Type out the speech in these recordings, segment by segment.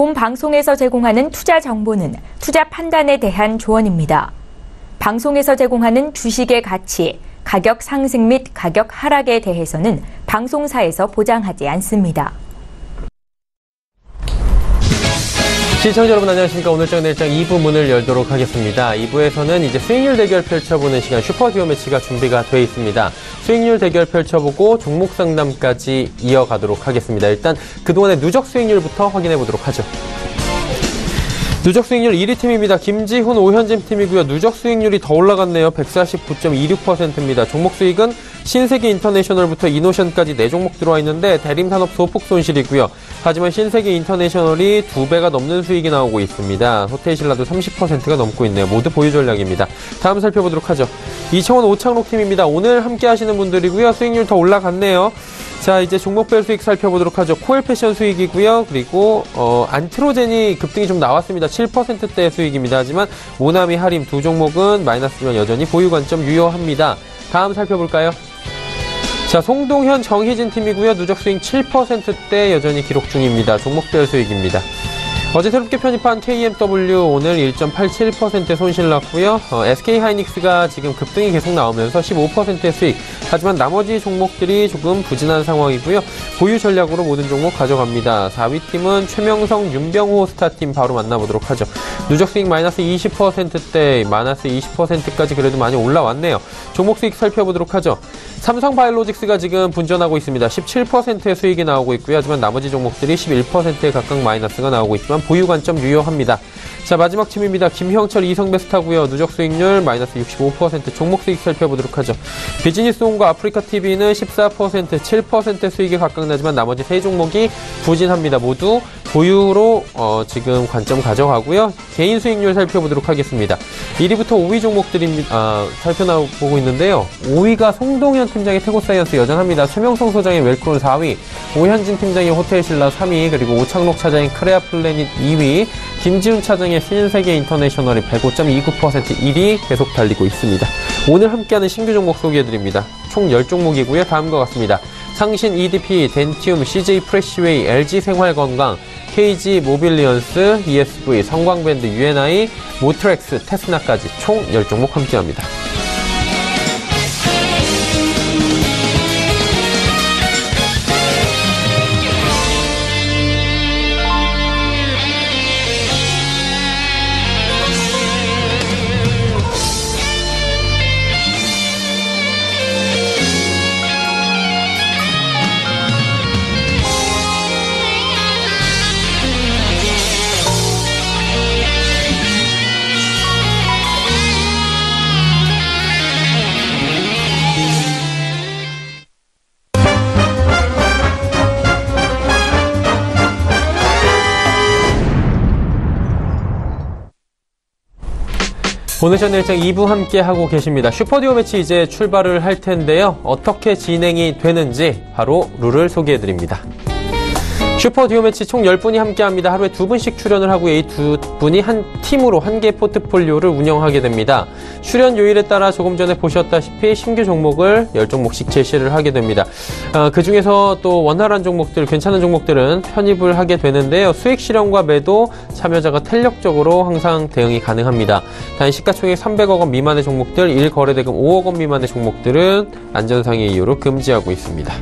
본 방송에서 제공하는 투자 정보는 투자 판단에 대한 조언입니다. 방송에서 제공하는 주식의 가치, 가격 상승 및 가격 하락에 대해서는 방송사에서 보장하지 않습니다. 시청자 여러분 안녕하십니까. 오늘장 내일장 2부 문을 열도록 하겠습니다. 2부에서는 이제 수익률 대결 펼쳐보는 시간 슈퍼듀오 매치가 준비가 되어 있습니다. 수익률 대결 펼쳐보고 종목 상담까지 이어가도록 하겠습니다. 일단 그동안의 누적 수익률부터 확인해 보도록 하죠. 누적 수익률 1위 팀입니다. 김지훈, 오현진 팀이고요. 누적 수익률이 더 올라갔네요. 149.26%입니다. 종목 수익은 신세계 인터내셔널부터 이노션까지 4종목 들어와 있는데 대림산업 소폭 손실이고요. 하지만 신세계 인터내셔널이 2배가 넘는 수익이 나오고 있습니다. 호텔신라도 30%가 넘고 있네요. 모두 보유 전략입니다. 다음 살펴보도록 하죠. 이청원, 오창록 팀입니다. 오늘 함께 하시는 분들이고요. 수익률 더 올라갔네요. 자, 이제 종목별 수익 살펴보도록 하죠. 코엘 패션 수익이고요. 그리고 안트로젠이 급등이 좀 나왔습니다. 7%대 수익입니다. 하지만 모나미, 하림 두 종목은 마이너스지만 여전히 보유 관점 유효합니다. 다음 살펴볼까요? 자, 송동현, 정희진 팀이고요. 누적 수익 7%대 여전히 기록 중입니다. 종목별 수익입니다. 어제 새롭게 편입한 KMW 오늘 1.87% 손실 났고요. SK하이닉스가 지금 급등이 계속 나오면서 15%의 수익. 하지만 나머지 종목들이 조금 부진한 상황이고요. 보유 전략으로 모든 종목 가져갑니다. 4위 팀은 최명성, 윤병호 스타팀 바로 만나보도록 하죠. 누적 수익 마이너스 20%대, 마이너스 20%까지 그래도 많이 올라왔네요. 종목 수익 살펴보도록 하죠. 삼성바이오로직스가 지금 분전하고 있습니다. 17%의 수익이 나오고 있고요. 하지만 나머지 종목들이 11%에 각각 마이너스가 나오고 있지만 보유 관점 유효합니다. 자, 마지막 팀입니다. 김형철, 이성베스타고요. 누적 수익률 마이너스 65%. 종목 수익 살펴보도록 하죠. 비즈니스온과 아프리카TV는 14%, 7% 수익이 각각 나지만 나머지 3종목이 부진합니다. 모두 보유로 지금 관점 가져가고요. 개인 수익률 살펴보도록 하겠습니다. 1위부터 5위 종목들입니다. 살펴보고 있는데요. 5위가 송동현 팀장의 태고사이언스 여전합니다. 최명성 소장의 웰크론 4위, 오현진 팀장의 호텔신라 3위, 그리고 오창록 차장의 크레아 플래닛 2위, 김지훈 차장의 신세계 인터내셔널이 105.29% 1위 계속 달리고 있습니다. 오늘 함께하는 신규 종목 소개해드립니다. 총 10종목이고요. 다음과 같습니다. 상신 EDP, 덴티움, CJ 프레시웨이, LG 생활건강, KG 모빌리언스, ESV, 성광밴드, UNI, 모트렉스, 테스나까지 총 10종목 함께합니다. 오늘 전일장 2부 함께 하고 계십니다. 슈퍼듀오 매치 이제 출발을 할 텐데요. 어떻게 진행이 되는지 바로 룰을 소개해드립니다. 슈퍼듀오 매치 총 10분이 함께합니다. 하루에 2분씩 출연을 하고 이 2분이 한 팀으로 한 개 포트폴리오를 운영하게 됩니다. 출연 요일에 따라 조금 전에 보셨다시피 신규 종목을 10종목씩 제시를 하게 됩니다. 그 중에서 또 원활한 종목들, 괜찮은 종목들은 편입을 하게 되는데요. 수익 실현과 매도, 참여자가 탄력적으로 항상 대응이 가능합니다. 단 시가총액 300억 원 미만의 종목들, 1거래대금 5억 원 미만의 종목들은 안전상의 이유로 금지하고 있습니다.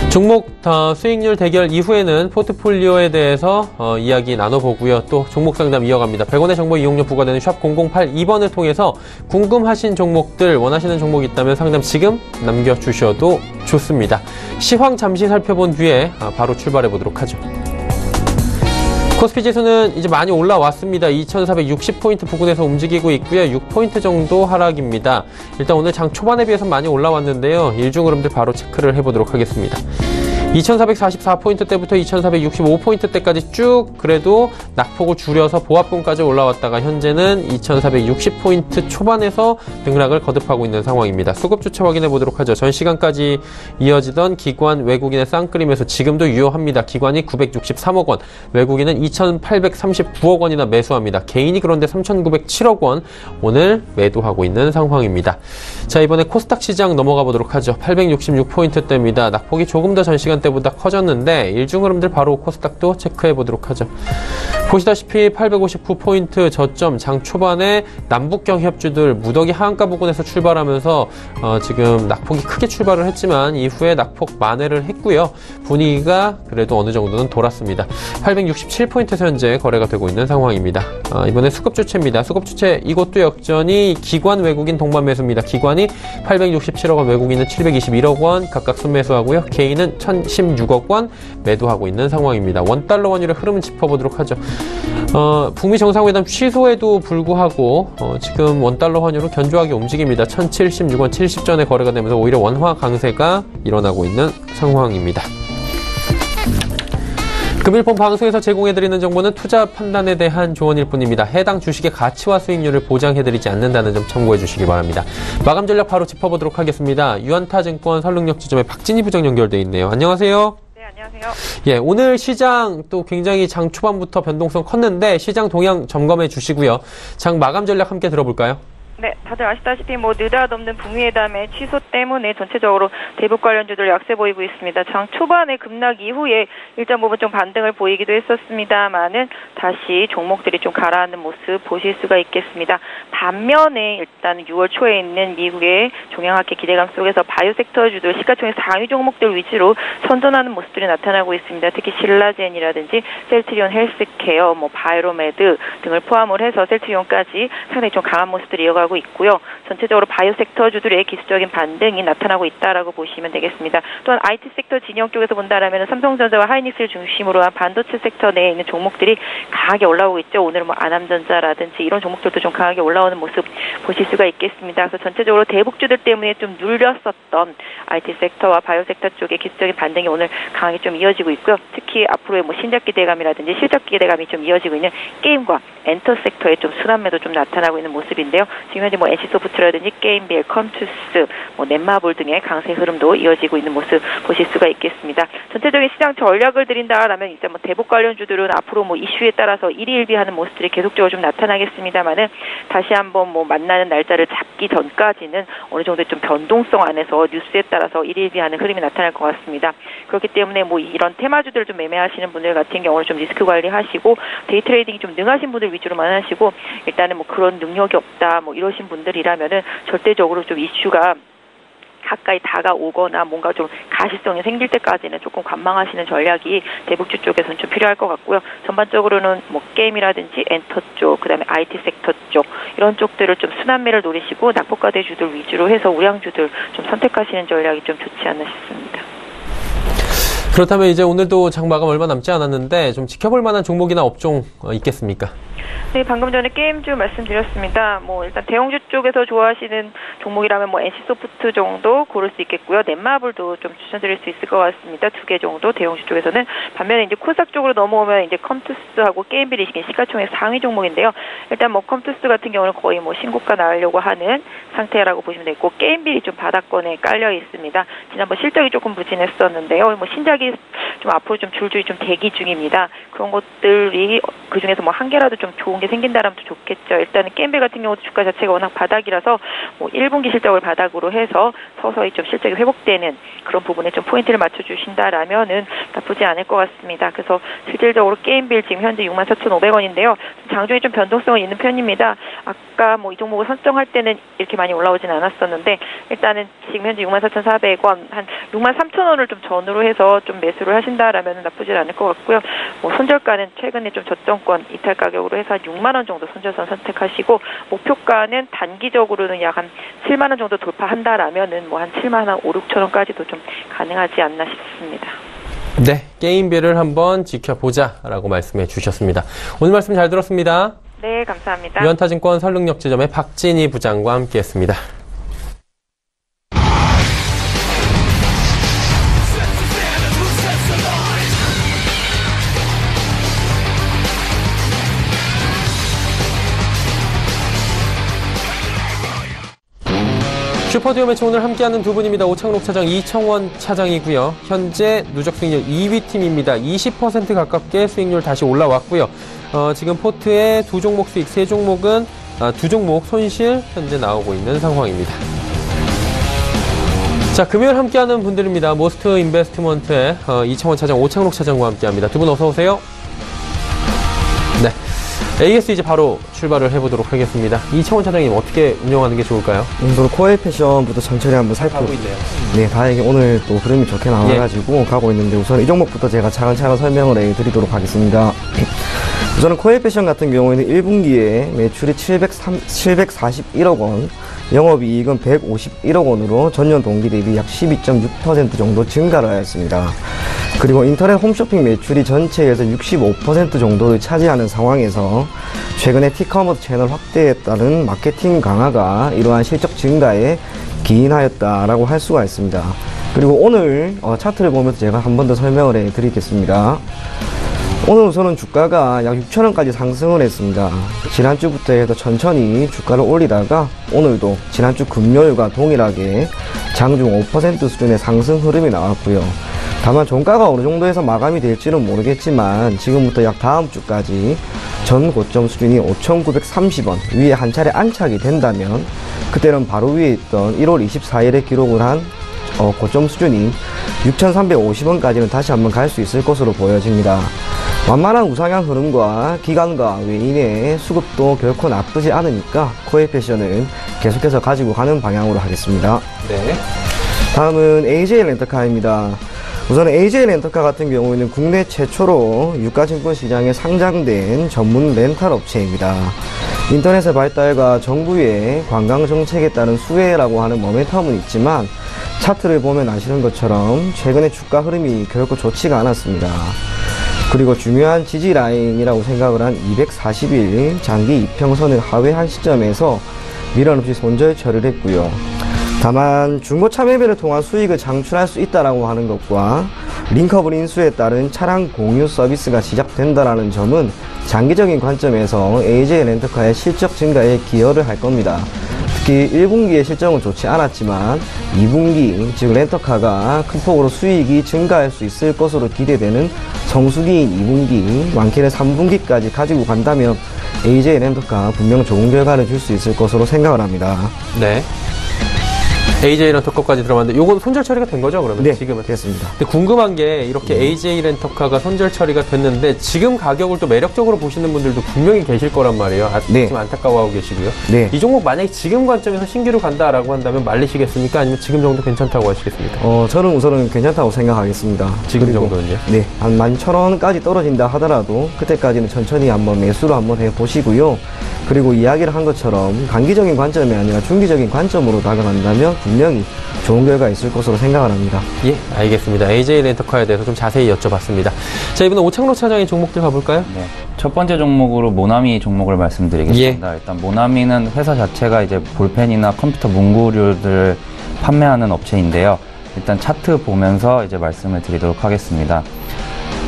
종목 수익률 대결 이후에는 포트폴리오에 대해서 이야기 나눠보고요. 또 종목 상담 이어갑니다. 100원의 정보 이용료 부과되는 샵 0082번을 통해서 궁금하신 종목들, 원하시는 종목 있다면 상담 지금 남겨주셔도 좋습니다. 시황 잠시 살펴본 뒤에 바로 출발해보도록 하죠. 코스피 지수는 이제 많이 올라왔습니다. 2460포인트 부근에서 움직이고 있고요. 6포인트 정도 하락입니다. 일단 오늘 장 초반에 비해서 많이 올라왔는데요. 일중 흐름들 바로 체크를 해보도록 하겠습니다. 2444포인트대부터 2465포인트대까지 쭉 그래도 낙폭을 줄여서 보합권까지 올라왔다가 현재는 2460포인트 초반에서 등락을 거듭하고 있는 상황입니다. 수급 주체 확인해 보도록 하죠. 전 시간까지 이어지던 기관 외국인의 쌍끌림에서 지금도 유효합니다. 기관이 963억 원, 외국인은 2839억 원이나 매수합니다. 개인이 그런데 3907억 원 오늘 매도하고 있는 상황입니다. 자, 이번에 코스닥 시장 넘어가 보도록 하죠. 866포인트대입니다. 낙폭이 조금 더 전 시간 시간대보다 커졌는데 일중 흐름들 바로 코스닥도 체크해 보도록 하죠. 보시다시피 859포인트 저점 장 초반에 남북경 협주들 무더기 하한가 부근에서 출발하면서 지금 낙폭이 크게 출발을 했지만 이후에 낙폭 만회를 했고요. 분위기가 그래도 어느 정도는 돌았습니다. 867포인트에서 현재 거래가 되고 있는 상황입니다. 이번엔 수급주체입니다. 수급주체 이것도 역전이 기관 외국인 동반 매수입니다. 기관이 867억 원, 외국인은 721억 원 각각 순매수하고요. 개인은 1016억 원 매도하고 있는 상황입니다. 원달러 환율의 흐름 짚어보도록 하죠. 북미 정상회담 취소에도 불구하고 지금 원달러 환율은 견조하게 움직입니다. 1076원 70전에 거래가 되면서 오히려 원화 강세가 일어나고 있는 상황입니다. 금일본 방송에서 제공해드리는 정보는 투자 판단에 대한 조언일 뿐입니다. 해당 주식의 가치와 수익률을 보장해드리지 않는다는 점 참고해 주시기 바랍니다. 마감 전략 바로 짚어보도록 하겠습니다. 유한타증권 설릉역 지점에 박진희 부장 연결돼 있네요. 안녕하세요. 네, 안녕하세요. 예, 오늘 시장 또 굉장히 장 초반부터 변동성 컸는데 시장 동향 점검해 주시고요. 장 마감 전략 함께 들어볼까요? 네, 다들 아시다시피 느닷없는 북미회담의 취소 때문에 전체적으로 대북 관련주들 약세 보이고 있습니다. 장 초반에 급락 이후에 일정 부분 좀 반등을 보이기도 했었습니다만은 다시 종목들이 좀 가라앉는 모습 보실 수가 있겠습니다. 반면에 일단 6월 초에 있는 미국의 종양학회 기대감 속에서 바이오 섹터 주들 시가총액 상위 종목들 위주로 선전하는 모습들이 나타나고 있습니다. 특히 신라젠이라든지 셀트리온 헬스케어, 바이로메드 등을 포함을 해서 셀트리온까지 상당히 좀 강한 모습들이 이어가고 있고요. 전체적으로 바이오 섹터 주들의 기술적인 반등이 나타나고 있다라고 보시면 되겠습니다. 또한 IT 섹터 진영 쪽에서 본다라면 삼성전자와 하이닉스를 중심으로 한 반도체 섹터 내에 있는 종목들이 강하게 올라오고 있죠. 오늘 아남전자라든지 이런 종목들도 좀 강하게 올라오는 모습 보실 수가 있겠습니다. 그래서 전체적으로 대북주들 때문에 좀 눌렸었던 IT 섹터와 바이오 섹터 쪽의 기술적인 반등이 오늘 강하게 좀 이어지고 있고요. 특히 앞으로의 신작 기대감이라든지 실적 기대감이 좀 이어지고 있는 게임과 엔터 섹터의 좀 순환매도 좀 나타나고 있는 모습인데요. 지금 현재 NC소프트라든지 게임빌, 컴투스, 넷마블 등의 강세 흐름도 이어지고 있는 모습 보실 수가 있겠습니다. 전체적인 시장 전략을 드린다라면 이제 대북 관련주들은 앞으로 이슈에 따라서 일희일비하는 모습들이 계속적으로 좀 나타나겠습니다만은 다시 한번 만나는 날짜를 잡기 전까지는 어느 정도 좀 변동성 안에서 뉴스에 따라서 일희일비하는 흐름이 나타날 것 같습니다. 그렇기 때문에 이런 테마주들을 좀 매매하시는 분들 같은 경우는 좀 리스크 관리하시고 데이 트레이딩이 좀 능하신 분들 위주로만 하시고 일단은 그런 능력이 없다 이러신 분들이라면은 절대적으로 좀 이슈가 가까이 다가오거나 뭔가 좀 가시성이 생길 때까지는 조금 관망하시는 전략이 대북주 쪽에서는 좀 필요할 것 같고요. 전반적으로는 게임이라든지 엔터 쪽, 그다음에 IT 섹터 쪽 이런 쪽들을 좀 순환매를 노리시고 낙폭과대주들 위주로 해서 우량주들 좀 선택하시는 전략이 좀 좋지 않나 싶습니다. 그렇다면 이제 오늘도 장 마감 얼마 남지 않았는데 좀 지켜볼 만한 종목이나 업종 있겠습니까? 네, 방금 전에 게임주 말씀드렸습니다. 일단 대형주 쪽에서 좋아하시는 종목이라면 NC소프트 정도 고를 수 있겠고요. 넷마블도 좀 추천드릴 수 있을 것 같습니다. 2개 정도 대형주 쪽에서는. 반면에 이제 코스닥 쪽으로 넘어오면 이제 컴투스하고 게임빌이 시가총액 상위 종목인데요. 일단 컴투스 같은 경우는 거의 신고가 나오려고 하는 상태라고 보시면 되고 게임빌이 좀 바닥권에 깔려 있습니다. 지난번 실적이 조금 부진했었는데요. 신작이 좀 앞으로 좀 줄줄이 좀 대기 중입니다. 그런 것들이 그 중에서 한 개라도 좀 좋은 게 생긴다라면 더 좋겠죠. 일단은 게임빌 같은 경우도 주가 자체가 워낙 바닥이라서 1분기 실적을 바닥으로 해서 서서히 좀 실적이 회복되는 그런 부분에 좀 포인트를 맞춰주신다라면은 나쁘지 않을 것 같습니다. 그래서 실질적으로 게임빌 지금 현재 64,500원인데요. 장중에 좀 변동성은 있는 편입니다. 아까 이 종목을 선정할 때는 이렇게 많이 올라오진 않았었는데 일단은 지금 현재 64,400원 한 63,000원을 좀 전후로 해서 좀 매수를 하신다라면 나쁘지 않을 것 같고요. 손절가는 최근에 좀 저점권 이탈 가격으로 해서 한 6만 원 정도 손절선 선택하시고 목표가는 단기적으로는 약 한 7만 원 정도 돌파한다라면은 한 7만 원 5, 6천 원까지도 좀 가능하지 않나 싶습니다. 네, 게임빌을 한번 지켜보자라고 말씀해 주셨습니다. 오늘 말씀 잘 들었습니다. 네, 감사합니다. 유한타증권 설릉역 지점의 박진희 부장과 함께했습니다. 슈퍼듀오 매치 오늘 함께하는 두 분입니다. 오창록 차장, 이청원 차장이고요. 현재 누적 수익률 2위 팀입니다. 20% 가깝게 수익률 다시 올라왔고요. 지금 포트의 두 종목 수익, 세 종목은 두 종목 손실 현재 나오고 있는 상황입니다. 자, 금요일 함께하는 분들입니다. 모스트 인베스트먼트의 이창원 차장, 오창록 차장과 함께합니다. 두 분 어서 오세요. 네, AS 이제 바로 출발을 해보도록 하겠습니다. 이창원 차장님 어떻게 운영하는 게 좋을까요? 오늘 코엘 패션부터 천천히 한번 가고 있네요. 네, 다행히 오늘 또 흐름이 좋게 나와가지고 가고 있는데 우선 이 종목부터 제가 차근차근 설명을 해드리도록 하겠습니다. 우선은 코엘 패션 같은 경우에는 1분기에 매출이 741억 원, 영업이익은 151억 원으로 전년 동기 대비 약 12.6% 정도 증가를 하였습니다. 그리고 인터넷 홈쇼핑 매출이 전체에서 65% 정도를 차지하는 상황에서 최근에 티커머스 채널 확대에 따른 마케팅 강화가 이러한 실적 증가에 기인하였다라고 할 수가 있습니다. 그리고 오늘 차트를 보면서 제가 한 번 더 설명을 해드리겠습니다. 오늘 우선은 주가가 약 6,000원까지 상승을 했습니다. 지난주부터 해서 천천히 주가를 올리다가 오늘도 지난주 금요일과 동일하게 장중 5% 수준의 상승 흐름이 나왔고요. 다만 종가가 어느 정도에서 마감이 될지는 모르겠지만 지금부터 약 다음 주까지 전 고점 수준이 5,930원 위에 한 차례 안착이 된다면 그때는 바로 위에 있던 1월 24일에 기록을 한 고점 수준이 6,350원까지는 다시 한번 갈 수 있을 것으로 보여집니다. 완만한 우상향 흐름과 기관과 외인의 수급도 결코 나쁘지 않으니까 코엘 패션은 계속해서 가지고 가는 방향으로 하겠습니다. 네. 다음은 AJ 렌터카입니다. 우선 AJ 렌터카 같은 경우에는 국내 최초로 유가증권 시장에 상장된 전문 렌탈 업체입니다. 인터넷의 발달과 정부의 관광정책에 따른 수혜라고 하는 모멘텀은 있지만 차트를 보면 아시는 것처럼 최근에 주가 흐름이 결코 좋지가 않았습니다. 그리고 중요한 지지 라인이라고 생각을 한 240일 장기 이평선을 하회한 시점에서 미련 없이 손절 처리를 했고요. 다만 중고차 매매를 통한 수익을 창출할 수 있다라고 하는 것과 링커블 인수에 따른 차량 공유 서비스가 시작된다라는 점은 장기적인 관점에서 AJ 렌터카의 실적 증가에 기여를 할 겁니다. 특히 1분기의 실적은 좋지 않았지만 2분기, 즉 렌터카가 큰 폭으로 수익이 증가할 수 있을 것으로 기대되는 성수기인 2분기, 많게는 3분기까지 가지고 간다면 AJ 렌터카 분명 좋은 결과를 줄 수 있을 것으로 생각을 합니다. 네. AJ 렌터카까지 들어봤는데 요건 손절 처리가 된 거죠, 그러면? 네, 지금은 됐습니다. 근데 궁금한 게 이렇게 AJ 렌터카가 손절 처리가 됐는데 지금 가격을 또 매력적으로 보시는 분들도 분명히 계실 거란 말이에요. 네. 좀 안타까워하고 계시고요. 네. 이 종목 만약에 지금 관점에서 신규로 간다라고 한다면 말리시겠습니까? 아니면 지금 정도 괜찮다고 하시겠습니까? 저는 우선은 괜찮다고 생각하겠습니다. 지금 정도는요? 네, 한 11,000원까지 떨어진다 하더라도 그때까지는 천천히 한번 매수를 한번 해보시고요. 그리고 이야기를 한 것처럼 단기적인 관점이 아니라 중기적인 관점으로 다가간다면 분명히 좋은 결과 있을 것으로 생각을 합니다. 예, 알겠습니다. AJ 렌터카에 대해서 좀 자세히 여쭤봤습니다. 자, 이번엔 오창록 차장의 종목들 가볼까요? 네. 첫 번째 종목으로 모나미 종목을 말씀드리겠습니다. 일단 모나미는 회사 자체가 이제 볼펜이나 컴퓨터 문구류들을 판매하는 업체인데요. 일단 차트 보면서 이제 말씀을 드리도록 하겠습니다.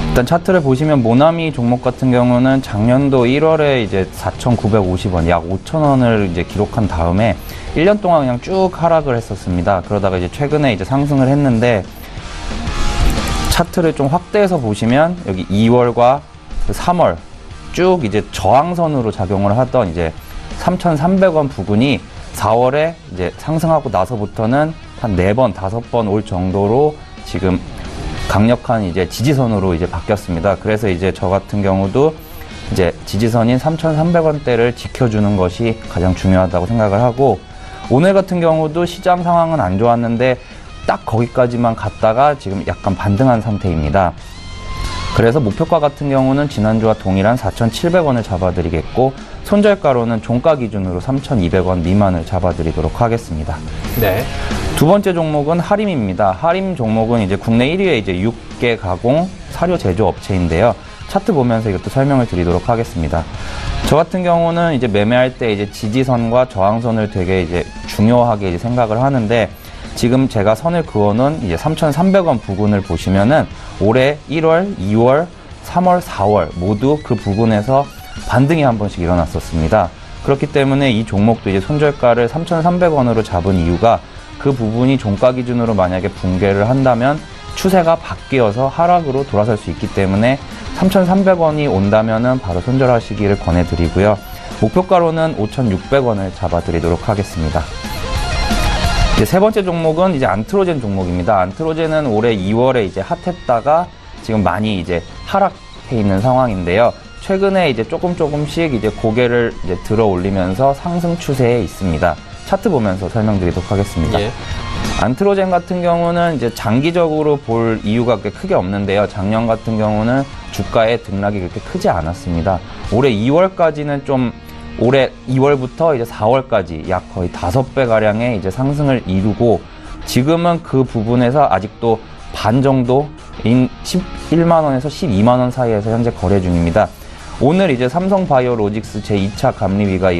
일단 차트를 보시면 모나미 종목 같은 경우는 작년도 1월에 이제 4,950원, 약 5,000원을 이제 기록한 다음에 1년 동안 그냥 쭉 하락을 했었습니다. 그러다가 이제 최근에 이제 상승을 했는데 차트를 좀 확대해서 보시면 여기 2월과 3월 쭉 이제 저항선으로 작용을 하던 이제 3,300원 부근이 4월에 이제 상승하고 나서부터는 한 4번, 5번 올 정도로 지금 강력한 이제 지지선으로 이제 바뀌었습니다. 그래서 이제 저 같은 경우도 이제 지지선인 3,300원대를 지켜주는 것이 가장 중요하다고 생각을 하고, 오늘 같은 경우도 시장 상황은 안 좋았는데 딱 거기까지만 갔다가 지금 약간 반등한 상태입니다. 그래서 목표가 같은 경우는 지난주와 동일한 4,700원을 잡아드리겠고, 손절가로는 종가 기준으로 3,200원 미만을 잡아드리도록 하겠습니다. 네. 두 번째 종목은 하림입니다. 하림 종목은 이제 국내 1위의 이제 육계 가공 사료 제조 업체인데요. 차트 보면서 이것도 설명을 드리도록 하겠습니다. 저 같은 경우는 이제 매매할 때 이제 지지선과 저항선을 되게 이제 중요하게 이제 생각을 하는데, 지금 제가 선을 그어놓은 이제 3,300원 부근을 보시면은 올해 1월, 2월, 3월, 4월 모두 그 부근에서 반등이 한 번씩 일어났었습니다. 그렇기 때문에 이 종목도 이제 손절가를 3,300원으로 잡은 이유가 그 부분이 종가 기준으로 만약에 붕괴를 한다면 추세가 바뀌어서 하락으로 돌아설 수 있기 때문에 3,300원이 온다면은 바로 손절하시기를 권해드리고요. 목표가로는 5,600원을 잡아드리도록 하겠습니다. 이제 세 번째 종목은 이제 안트로젠 종목입니다. 안트로젠은 올해 2월에 이제 핫했다가 지금 많이 이제 하락해 있는 상황인데요. 최근에 이제 조금씩 이제 고개를 이제 들어 올리면서 상승 추세에 있습니다. 차트 보면서 설명드리도록 하겠습니다. 예. 안트로젠 같은 경우는 이제 장기적으로 볼 이유가 그렇게 크게 없는데요. 작년 같은 경우는 주가의 등락이 그렇게 크지 않았습니다. 올해 2월까지는 좀 올해 2월부터 이제 4월까지 약 거의 5배 가량의 이제 상승을 이루고 지금은 그 부분에서 아직도 반 정도인 11만 원에서 12만 원 사이에서 현재 거래 중입니다. 오늘 이제 삼성바이오로직스 제2차 감리위가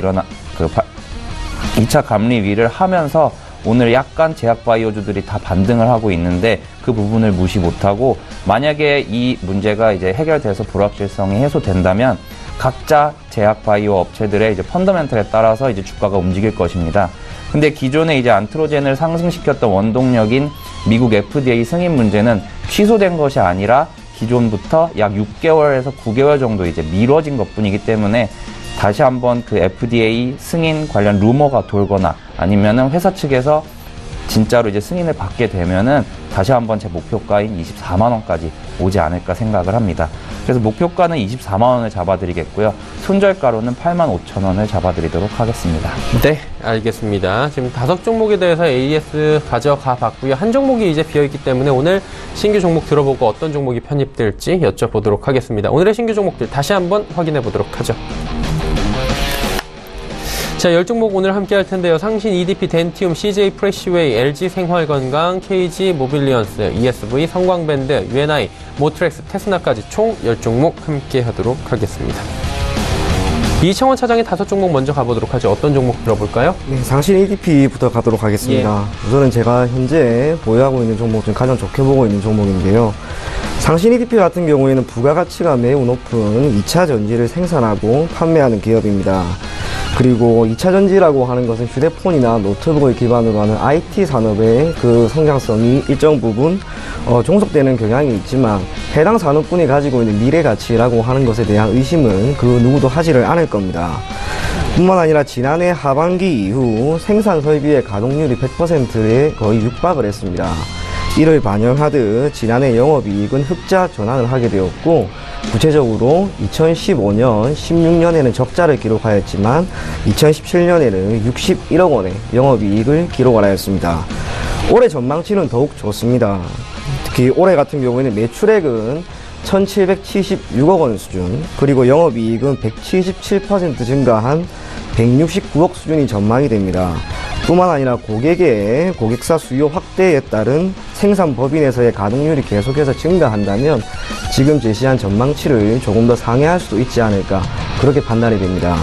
2차 감리위를 하면서 오늘 약간 제약바이오주들이 다 반등을 하고 있는데 그 부분을 무시 못하고 만약에 이 문제가 이제 해결돼서 불확실성이 해소된다면 각자 제약바이오 업체들의 이제 펀더멘털에 따라서 이제 주가가 움직일 것입니다. 근데 기존에 이제 안트로젠을 상승시켰던 원동력인 미국 FDA 승인 문제는 취소된 것이 아니라 기존부터 약 6개월에서 9개월 정도 이제 미뤄진 것뿐이기 때문에 다시 한번 그 FDA 승인 관련 루머가 돌거나 아니면은 회사 측에서 진짜로 이제 승인을 받게 되면은 다시 한번 제 목표가인 24만 원까지 오지 않을까 생각을 합니다. 그래서 목표가는 24만 원을 잡아드리겠고요. 손절가로는 8만 5천 원을 잡아드리도록 하겠습니다. 네, 알겠습니다. 지금 5종목에 대해서 AS 가져가 봤고요. 한 종목이 이제 비어있기 때문에 오늘 신규 종목 들어보고 어떤 종목이 편입될지 여쭤보도록 하겠습니다. 오늘의 신규 종목들 다시 한번 확인해 보도록 하죠. 자, 10종목 오늘 함께 할 텐데요. 상신, EDP, 덴티움, CJ 프레시웨이, LG 생활건강, KG 모빌리언스, ESV, 성광밴드, UNI, 모트렉스, 테스나까지 총 10종목 함께 하도록 하겠습니다. 이청원 차장의 5종목 먼저 가보도록 하죠. 어떤 종목 들어볼까요? 네, 상신 EDP부터 가도록 하겠습니다. 예. 우선은 제가 현재 보유하고 있는 종목 중 가장 좋게 보고 있는 종목인데요. 상신 EDP 같은 경우에는 부가가치가 매우 높은 2차 전지를 생산하고 판매하는 기업입니다. 그리고 2차 전지라고 하는 것은 휴대폰이나 노트북을 기반으로 하는 IT 산업의 그 성장성이 일정 부분 종속되는 경향이 있지만 해당 산업군이 가지고 있는 미래 가치라고 하는 것에 대한 의심은 그 누구도 하지를 않을 겁니다. 뿐만 아니라 지난해 하반기 이후 생산 설비의 가동률이 100%에 거의 육박을 했습니다. 이를 반영하듯 지난해 영업이익은 흑자 전환을 하게 되었고 구체적으로 2015년, 16년에는 적자를 기록하였지만 2017년에는 61억 원의 영업이익을 기록을 하였습니다. 올해 전망치는 더욱 좋습니다. 특히 올해 같은 경우에는 매출액은 1776억 원 수준, 그리고 영업이익은 177% 증가한 169억 수준이 전망이 됩니다. 뿐만 아니라 고객사 수요 확대에 따른 생산 법인에서의 가동률이 계속해서 증가한다면 지금 제시한 전망치를 조금 더 상회할 수도 있지 않을까, 그렇게 판단이 됩니다.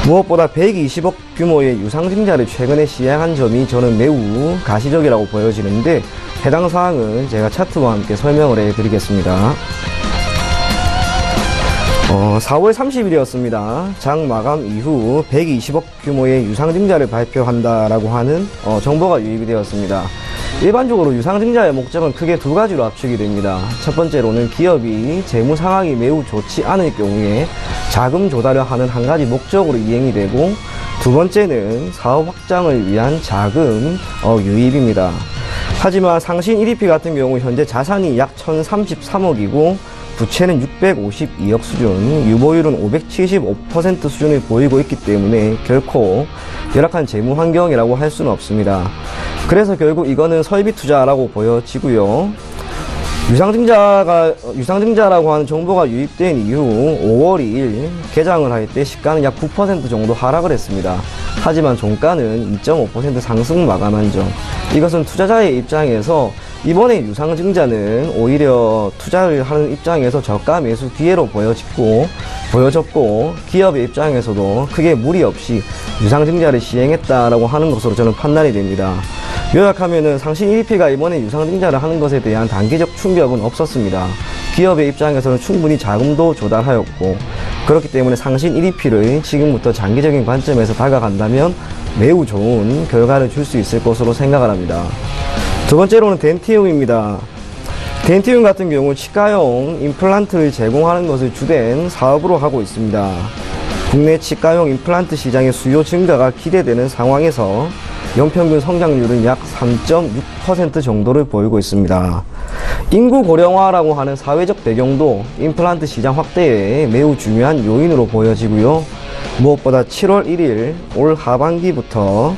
무엇보다 120억 규모의 유상증자를 최근에 시행한 점이 저는 매우 가시적이라고 보여지는데 해당 사항은 제가 차트와 함께 설명을 해드리겠습니다. 4월 30일이었습니다. 장 마감 이후 120억 규모의 유상증자를 발표한다라고 하는 정보가 유입이 되었습니다. 일반적으로 유상증자의 목적은 크게 두 가지로 압축이 됩니다. 첫 번째로는 기업이 재무 상황이 매우 좋지 않을 경우에 자금 조달을 하는 한 가지 목적으로 이행이 되고, 두 번째는 사업 확장을 위한 자금 유입입니다. 하지만 상신 EDP 같은 경우 현재 자산이 약 1033억이고 부채는 652억 수준, 유보율은 575% 수준을 보이고 있기 때문에 결코 열악한 재무 환경이라고 할 수는 없습니다. 그래서 결국 이거는 설비 투자라고 보여지고요. 유상증자라고 하는 정보가 유입된 이후 5월 2일 개장을 할 때 시가는 약 9% 정도 하락을 했습니다. 하지만 종가는 2.5% 상승 마감한 점. 이것은 투자자의 입장에서 이번에 유상증자는 오히려 투자를 하는 입장에서 저가 매수 기회로 보여졌고 기업의 입장에서도 크게 무리 없이 유상증자를 시행했다라고 하는 것으로 저는 판단이 됩니다. 요약하면은 상신 EDP가 이번에 유상증자를 하는 것에 대한 단기적 충격은 없었습니다. 기업의 입장에서는 충분히 자금도 조달하였고, 그렇기 때문에 상신 EDP를 지금부터 장기적인 관점에서 다가간다면 매우 좋은 결과를 줄 수 있을 것으로 생각을 합니다. 두 번째로는 덴티움입니다. 덴티움 같은 경우 치과용 임플란트를 제공하는 것을 주된 사업으로 하고 있습니다. 국내 치과용 임플란트 시장의 수요 증가가 기대되는 상황에서 연평균 성장률은 약 3.6% 정도를 보이고 있습니다. 인구 고령화라고 하는 사회적 배경도 임플란트 시장 확대에 매우 중요한 요인으로 보여지고요. 무엇보다 7월 1일 올 하반기부터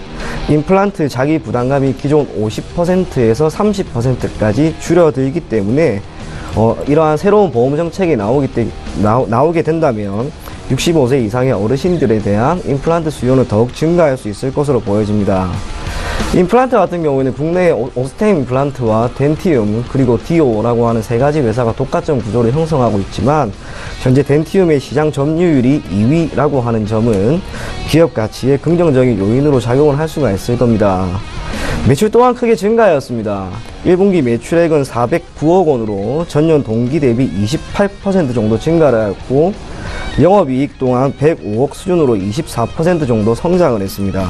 임플란트 자기 부담감이 기존 50%에서 30%까지 줄어들기 때문에 이러한 새로운 보험 정책이 나오게 된다면 65세 이상의 어르신들에 대한 임플란트 수요는 더욱 증가할 수 있을 것으로 보여집니다. 임플란트 같은 경우에는 국내에 오스템 임플란트와 덴티움 그리고 디오라고 하는 세 가지 회사가 독과점 구조를 형성하고 있지만 현재 덴티움의 시장 점유율이 2위라고 하는 점은 기업 가치에 긍정적인 요인으로 작용을 할 수가 있을 겁니다. 매출 또한 크게 증가하였습니다. 1분기 매출액은 409억 원으로 전년 동기 대비 28% 정도 증가를 하였고 영업이익 또한 105억 수준으로 24% 정도 성장을 했습니다.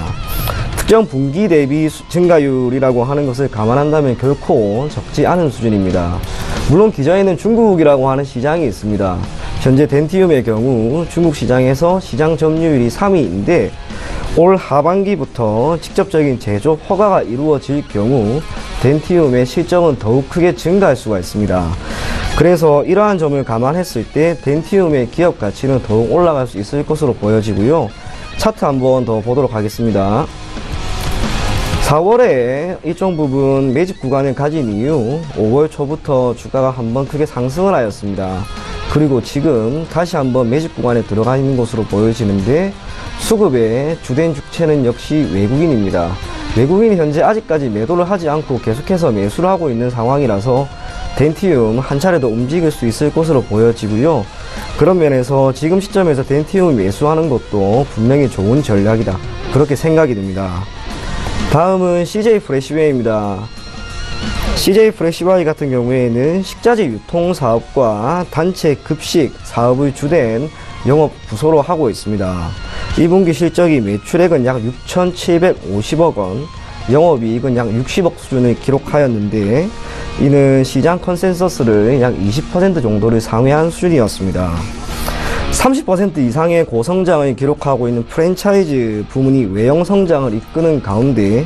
특정 분기 대비 증가율이라고 하는 것을 감안한다면 결코 적지 않은 수준입니다. 물론 기존에는 중국이라고 하는 시장이 있습니다. 현재 덴티움의 경우 중국 시장에서 시장 점유율이 3위인데 올 하반기부터 직접적인 제조 허가가 이루어질 경우 덴티움의 실적은 더욱 크게 증가할 수가 있습니다. 그래서 이러한 점을 감안했을 때 덴티움의 기업 가치는 더욱 올라갈 수 있을 것으로 보여지고요. 차트 한번 더 보도록 하겠습니다. 4월에 일정 부분 매집 구간을 가진 이후 5월 초부터 주가가 한번 크게 상승을 하였습니다. 그리고 지금 다시 한번 매집 구간에 들어가 있는 것으로 보여지는데 수급의 주된 주체는 역시 외국인입니다. 외국인이 현재 아직까지 매도를 하지 않고 계속해서 매수를 하고 있는 상황이라서 덴티움 한 차례 더 움직일 수 있을 것으로 보여지고요. 그런 면에서 지금 시점에서 덴티움 매수하는 것도 분명히 좋은 전략이다, 그렇게 생각이 듭니다. 다음은 CJ 프레시웨이입니다. CJ 프레시웨이 같은 경우에는 식자재 유통 사업과 단체 급식 사업을 주된 영업 부서로 하고 있습니다. 2분기 실적이 매출액은 약 6,750억 원, 영업이익은 약 60억 수준을 기록하였는데 이는 시장 컨센서스를 약 20% 정도를 상회한 수준이었습니다. 30% 이상의 고성장을 기록하고 있는 프랜차이즈 부문이 외형 성장을 이끄는 가운데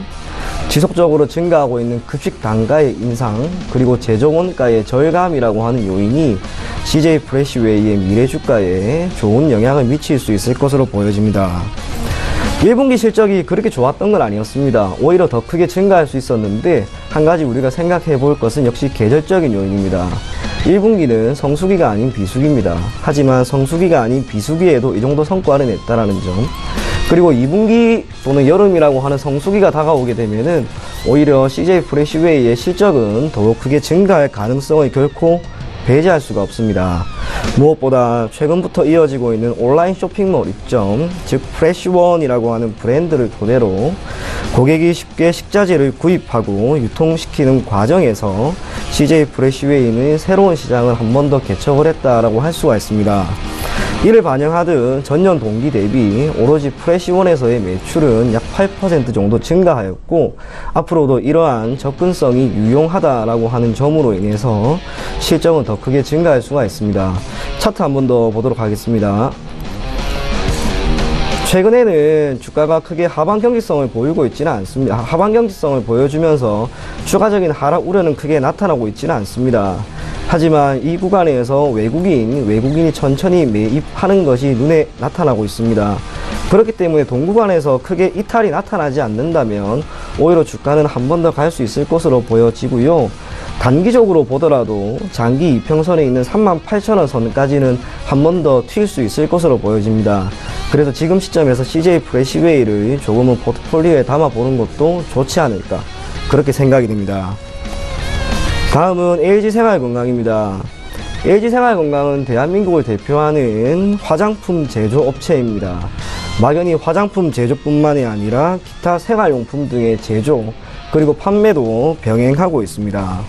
지속적으로 증가하고 있는 급식 단가의 인상 그리고 제조 원가의 절감이라고 하는 요인이 CJ 프레시웨이의 미래 주가에 좋은 영향을 미칠 수 있을 것으로 보여집니다. 1분기 실적이 그렇게 좋았던 건 아니었습니다. 오히려 더 크게 증가할 수 있었는데 한 가지 우리가 생각해 볼 것은 역시 계절적인 요인입니다. 1분기는 성수기가 아닌 비수기입니다. 하지만 성수기가 아닌 비수기에도 이 정도 성과를 냈다라는 점, 그리고 2분기 또는 여름이라고 하는 성수기가 다가오게 되면은 오히려 CJ 프레시웨이의 실적은 더욱 크게 증가할 가능성을 결코 배제할 수가 없습니다. 무엇보다 최근부터 이어지고 있는 온라인 쇼핑몰 입점, 즉 프레시원이라고 하는 브랜드를 토대로 고객이 쉽게 식자재를 구입하고 유통시키는 과정에서 CJ 프레시웨이는 새로운 시장을 한 번 더 개척을 했다라고 할 수가 있습니다. 이를 반영하듯 전년 동기 대비 오로지 프레시원에서의 매출은 약 8% 정도 증가하였고 앞으로도 이러한 접근성이 유용하다라고 하는 점으로 인해서 실적은 더 크게 증가할 수가 있습니다. 차트 한 번 더 보도록 하겠습니다. 최근에는 주가가 크게 하방 경직성을 보이고 있지는 않습니다. 하방 경직성을 보여주면서 추가적인 하락 우려는 크게 나타나고 있지는 않습니다. 하지만 이 구간에서 외국인이 천천히 매입하는 것이 눈에 나타나고 있습니다. 그렇기 때문에 동구간에서 크게 이탈이 나타나지 않는다면 오히려 주가는 한 번 더 갈 수 있을 것으로 보여지고요. 단기적으로 보더라도 장기 이평선에 있는 38,000원 선까지는 한 번 더 튈 수 있을 것으로 보여집니다. 그래서 지금 시점에서 CJ 프레시웨이를 조금은 포트폴리오에 담아보는 것도 좋지 않을까, 그렇게 생각이 됩니다. 다음은 LG생활건강입니다. LG생활건강은 대한민국을 대표하는 화장품 제조업체입니다. 막연히 화장품 제조뿐만이 아니라 기타 생활용품 등의 제조 그리고 판매도 병행하고 있습니다.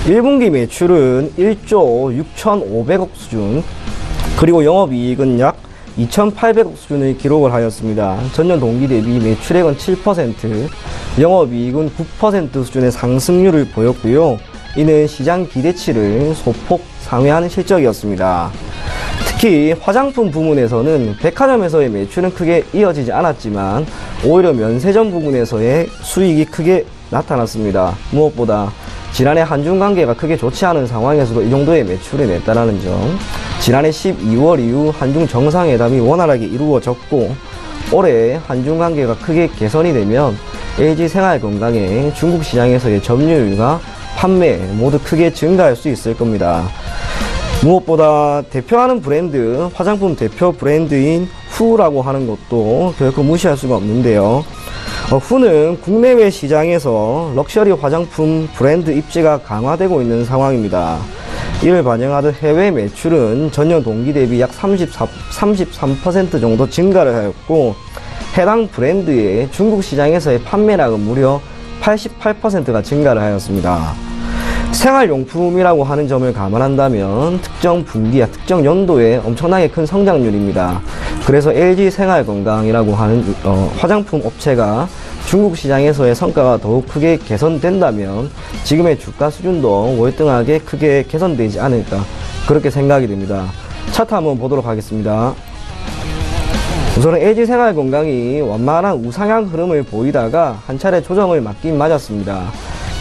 1분기 매출은 1조 6,500억 수준, 그리고 영업이익은 약 2,800억 수준의 기록을 하였습니다. 전년 동기 대비 매출액은 7%, 영업이익은 9% 수준의 상승률을 보였고요. 이는 시장 기대치를 소폭 상회하는 실적이었습니다. 특히 화장품 부문에서는 백화점에서의 매출은 크게 이어지지 않았지만 오히려 면세점 부분에서의 수익이 크게 나타났습니다. 무엇보다 지난해 한중 관계가 크게 좋지 않은 상황에서도 이 정도의 매출을 냈다는 점, 지난해 12월 이후 한중 정상회담이 원활하게 이루어졌고 올해 한중 관계가 크게 개선이 되면 LG생활건강의 중국 시장에서의 점유율과 판매 모두 크게 증가할 수 있을 겁니다. 무엇보다 대표하는 브랜드, 화장품 대표 브랜드인 후라고 하는 것도 결코 무시할 수가 없는데요. 후는 국내외 시장에서 럭셔리 화장품 브랜드 입지가 강화되고 있는 상황입니다. 이를 반영하듯 해외 매출은 전년 동기 대비 약 33% 정도 증가를 하였고 해당 브랜드의 중국 시장에서의 판매량은 무려 88%가 증가를 하였습니다. 생활용품이라고 하는 점을 감안한다면 특정 분기와 특정 연도에 엄청나게 큰 성장률입니다. 그래서 LG생활건강이라고 하는 화장품 업체가 중국 시장에서의 성과가 더욱 크게 개선된다면 지금의 주가 수준도 월등하게 크게 개선되지 않을까 그렇게 생각이 됩니다. 차트 한번 보도록 하겠습니다. 우선은 LG생활건강이 완만한 우상향 흐름을 보이다가 한 차례 조정을 맞긴 맞았습니다.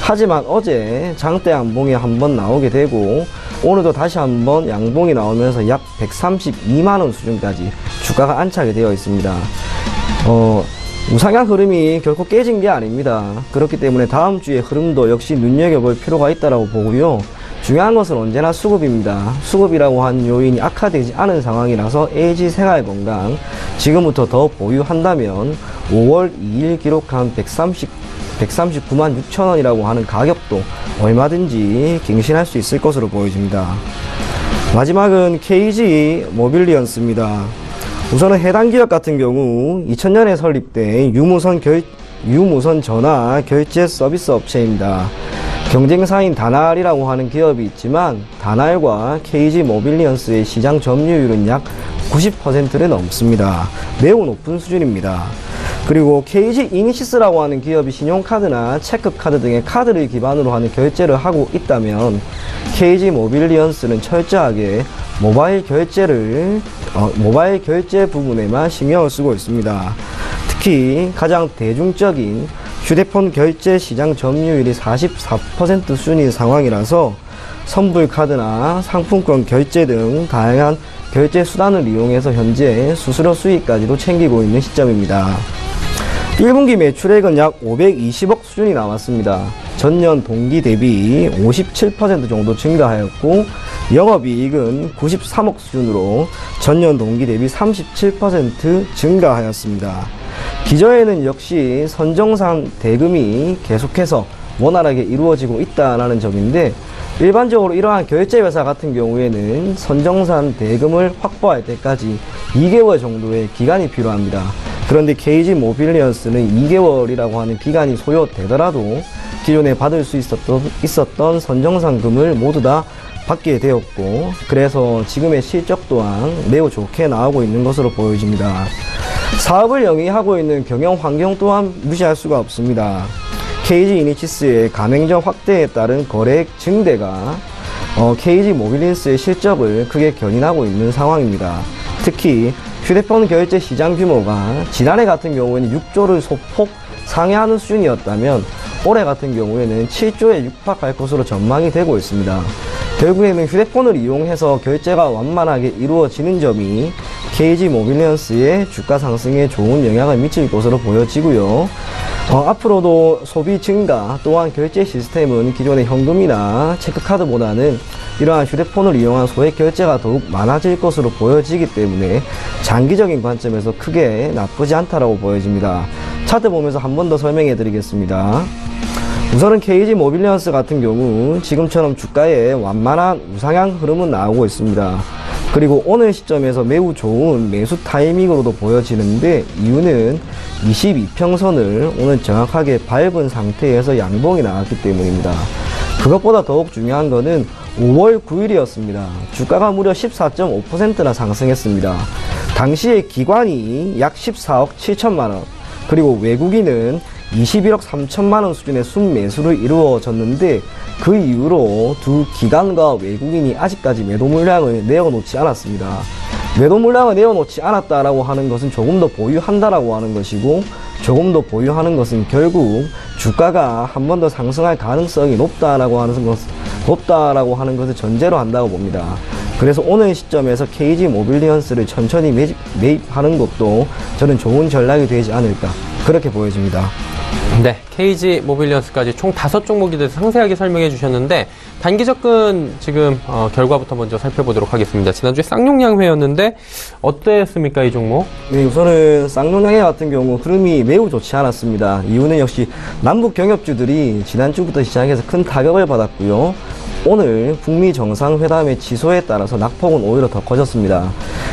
하지만 어제 장대 양봉이 한번 나오게 되고 오늘도 다시 한번 양봉이 나오면서 약 132만원 수준까지 주가가 안착이 되어 있습니다. 우상향 흐름이 결코 깨진 게 아닙니다. 그렇기 때문에 다음 주의 흐름도 역시 눈여겨볼 필요가 있다고 보고요. 중요한 것은 언제나 수급입니다. 수급이라고 하는 요인이 악화되지 않은 상황이라서 LG생활건강 지금부터 더 보유한다면 5월 2일 기록한 139만 6천원이라고 하는 가격도 얼마든지 갱신할 수 있을 것으로 보여집니다. 마지막은 KG 모빌리언스입니다. 우선은 해당 기업 같은 경우 2000년에 설립된 유무선 전화 결제 서비스 업체입니다. 경쟁사인 다날이라고 하는 기업이 있지만 다날과 KG 모빌리언스의 시장 점유율은 약 90%를 넘습니다. 매우 높은 수준입니다. 그리고 KG 이니시스라고 하는 기업이 신용카드나 체크카드 등의 카드를 기반으로 하는 결제를 하고 있다면 KG 모빌리언스는 철저하게 모바일 결제 부분에만 신경을 쓰고 있습니다. 특히 가장 대중적인 휴대폰 결제 시장 점유율이 44% 수준인 상황이라서 선불카드나 상품권 결제 등 다양한 결제 수단을 이용해서 현재 수수료 수익까지도 챙기고 있는 시점입니다. 1분기 매출액은 약 520억 수준이 나왔습니다. 전년 동기 대비 57% 정도 증가하였고 영업이익은 93억 수준으로 전년 동기 대비 37% 증가하였습니다. 기저에는 역시 선정산 대금이 계속해서 원활하게 이루어지고 있다는 점인데 일반적으로 이러한 결제회사 같은 경우에는 선정산 대금을 확보할 때까지 2개월 정도의 기간이 필요합니다. 그런데 KG 모빌리언스는 2개월이라고 하는 기간이 소요되더라도 기존에 받을 수 있었던 선정상금을 모두 다 받게 되었고 그래서 지금의 실적 또한 매우 좋게 나오고 있는 것으로 보여집니다. 사업을 영위하고 있는 경영 환경 또한 무시할 수가 없습니다. KG 이니시스의 가맹점 확대에 따른 거래액 증대가 KG 모빌리언스의 실적을 크게 견인하고 있는 상황입니다. 특히 휴대폰 결제 시장 규모가 지난해 같은 경우에는 6조를 소폭 상회하는 수준이었다면 올해 같은 경우에는 7조에 육박할 것으로 전망이 되고 있습니다. 결국에는 휴대폰을 이용해서 결제가 완만하게 이루어지는 점이 KG 모빌리언스의 주가 상승에 좋은 영향을 미칠 것으로 보여지고요. 앞으로도 소비 증가 또한 결제 시스템은 기존의 현금이나 체크카드보다는 이러한 휴대폰을 이용한 소액 결제가 더욱 많아질 것으로 보여지기 때문에 장기적인 관점에서 크게 나쁘지 않다라고 보여집니다. 차트 보면서 한 번 더 설명해 드리겠습니다. 우선은 KG 모빌리언스 같은 경우 지금처럼 주가에 완만한 우상향 흐름은 나오고 있습니다. 그리고 오늘 시점에서 매우 좋은 매수 타이밍으로도 보여지는데 이유는 22평선을 오늘 정확하게 밟은 상태에서 양봉이 나왔기 때문입니다. 그것보다 더욱 중요한 것은 5월 9일이었습니다. 주가가 무려 14.5%나 상승했습니다. 당시에 기관이 약 14억 7천만원 그리고 외국인은 21억 3천만원 수준의 순매수를 이루어졌는데 그 이후로 두 기관과 외국인이 아직까지 매도 물량을 내어놓지 않았습니다. 매도 물량을 내어놓지 않았다라고 하는 것은 조금 더 보유한다라고 하는 것이고 조금 더 보유하는 것은 결국 주가가 한 번 더 상승할 가능성이 높다라고 하는 것을 전제로 한다고 봅니다. 그래서 오늘 시점에서 KG 모빌리언스를 천천히 매입하는 것도 저는 좋은 전략이 되지 않을까 그렇게 보여집니다. 네, KG 모빌리언스까지 총 5종목에 대해서 상세하게 설명해 주셨는데 단기 접근 지금 결과부터 먼저 살펴보도록 하겠습니다. 지난주에 쌍용양회였는데 어땠습니까, 이 종목? 네, 우선은 쌍용양회 같은 경우 흐름이 매우 좋지 않았습니다. 이유는 역시 남북 경협주들이 지난주부터 시작해서 큰 타격을 받았고요. 오늘 북미 정상회담의 취소에 따라서 낙폭은 오히려 더 커졌습니다.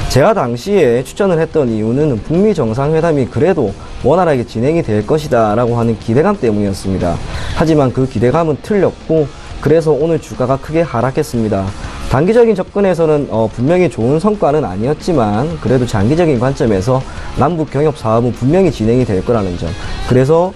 제가 당시에 추천을 했던 이유는 북미 정상회담이 그래도 원활하게 진행이 될 것이다 라고 하는 기대감 때문이었습니다. 하지만 그 기대감은 틀렸고 그래서 오늘 주가가 크게 하락했습니다. 단기적인 접근에서는 분명히 좋은 성과는 아니었지만 그래도 장기적인 관점에서 남북 경협 사업은 분명히 진행이 될 거라는 점, 그래서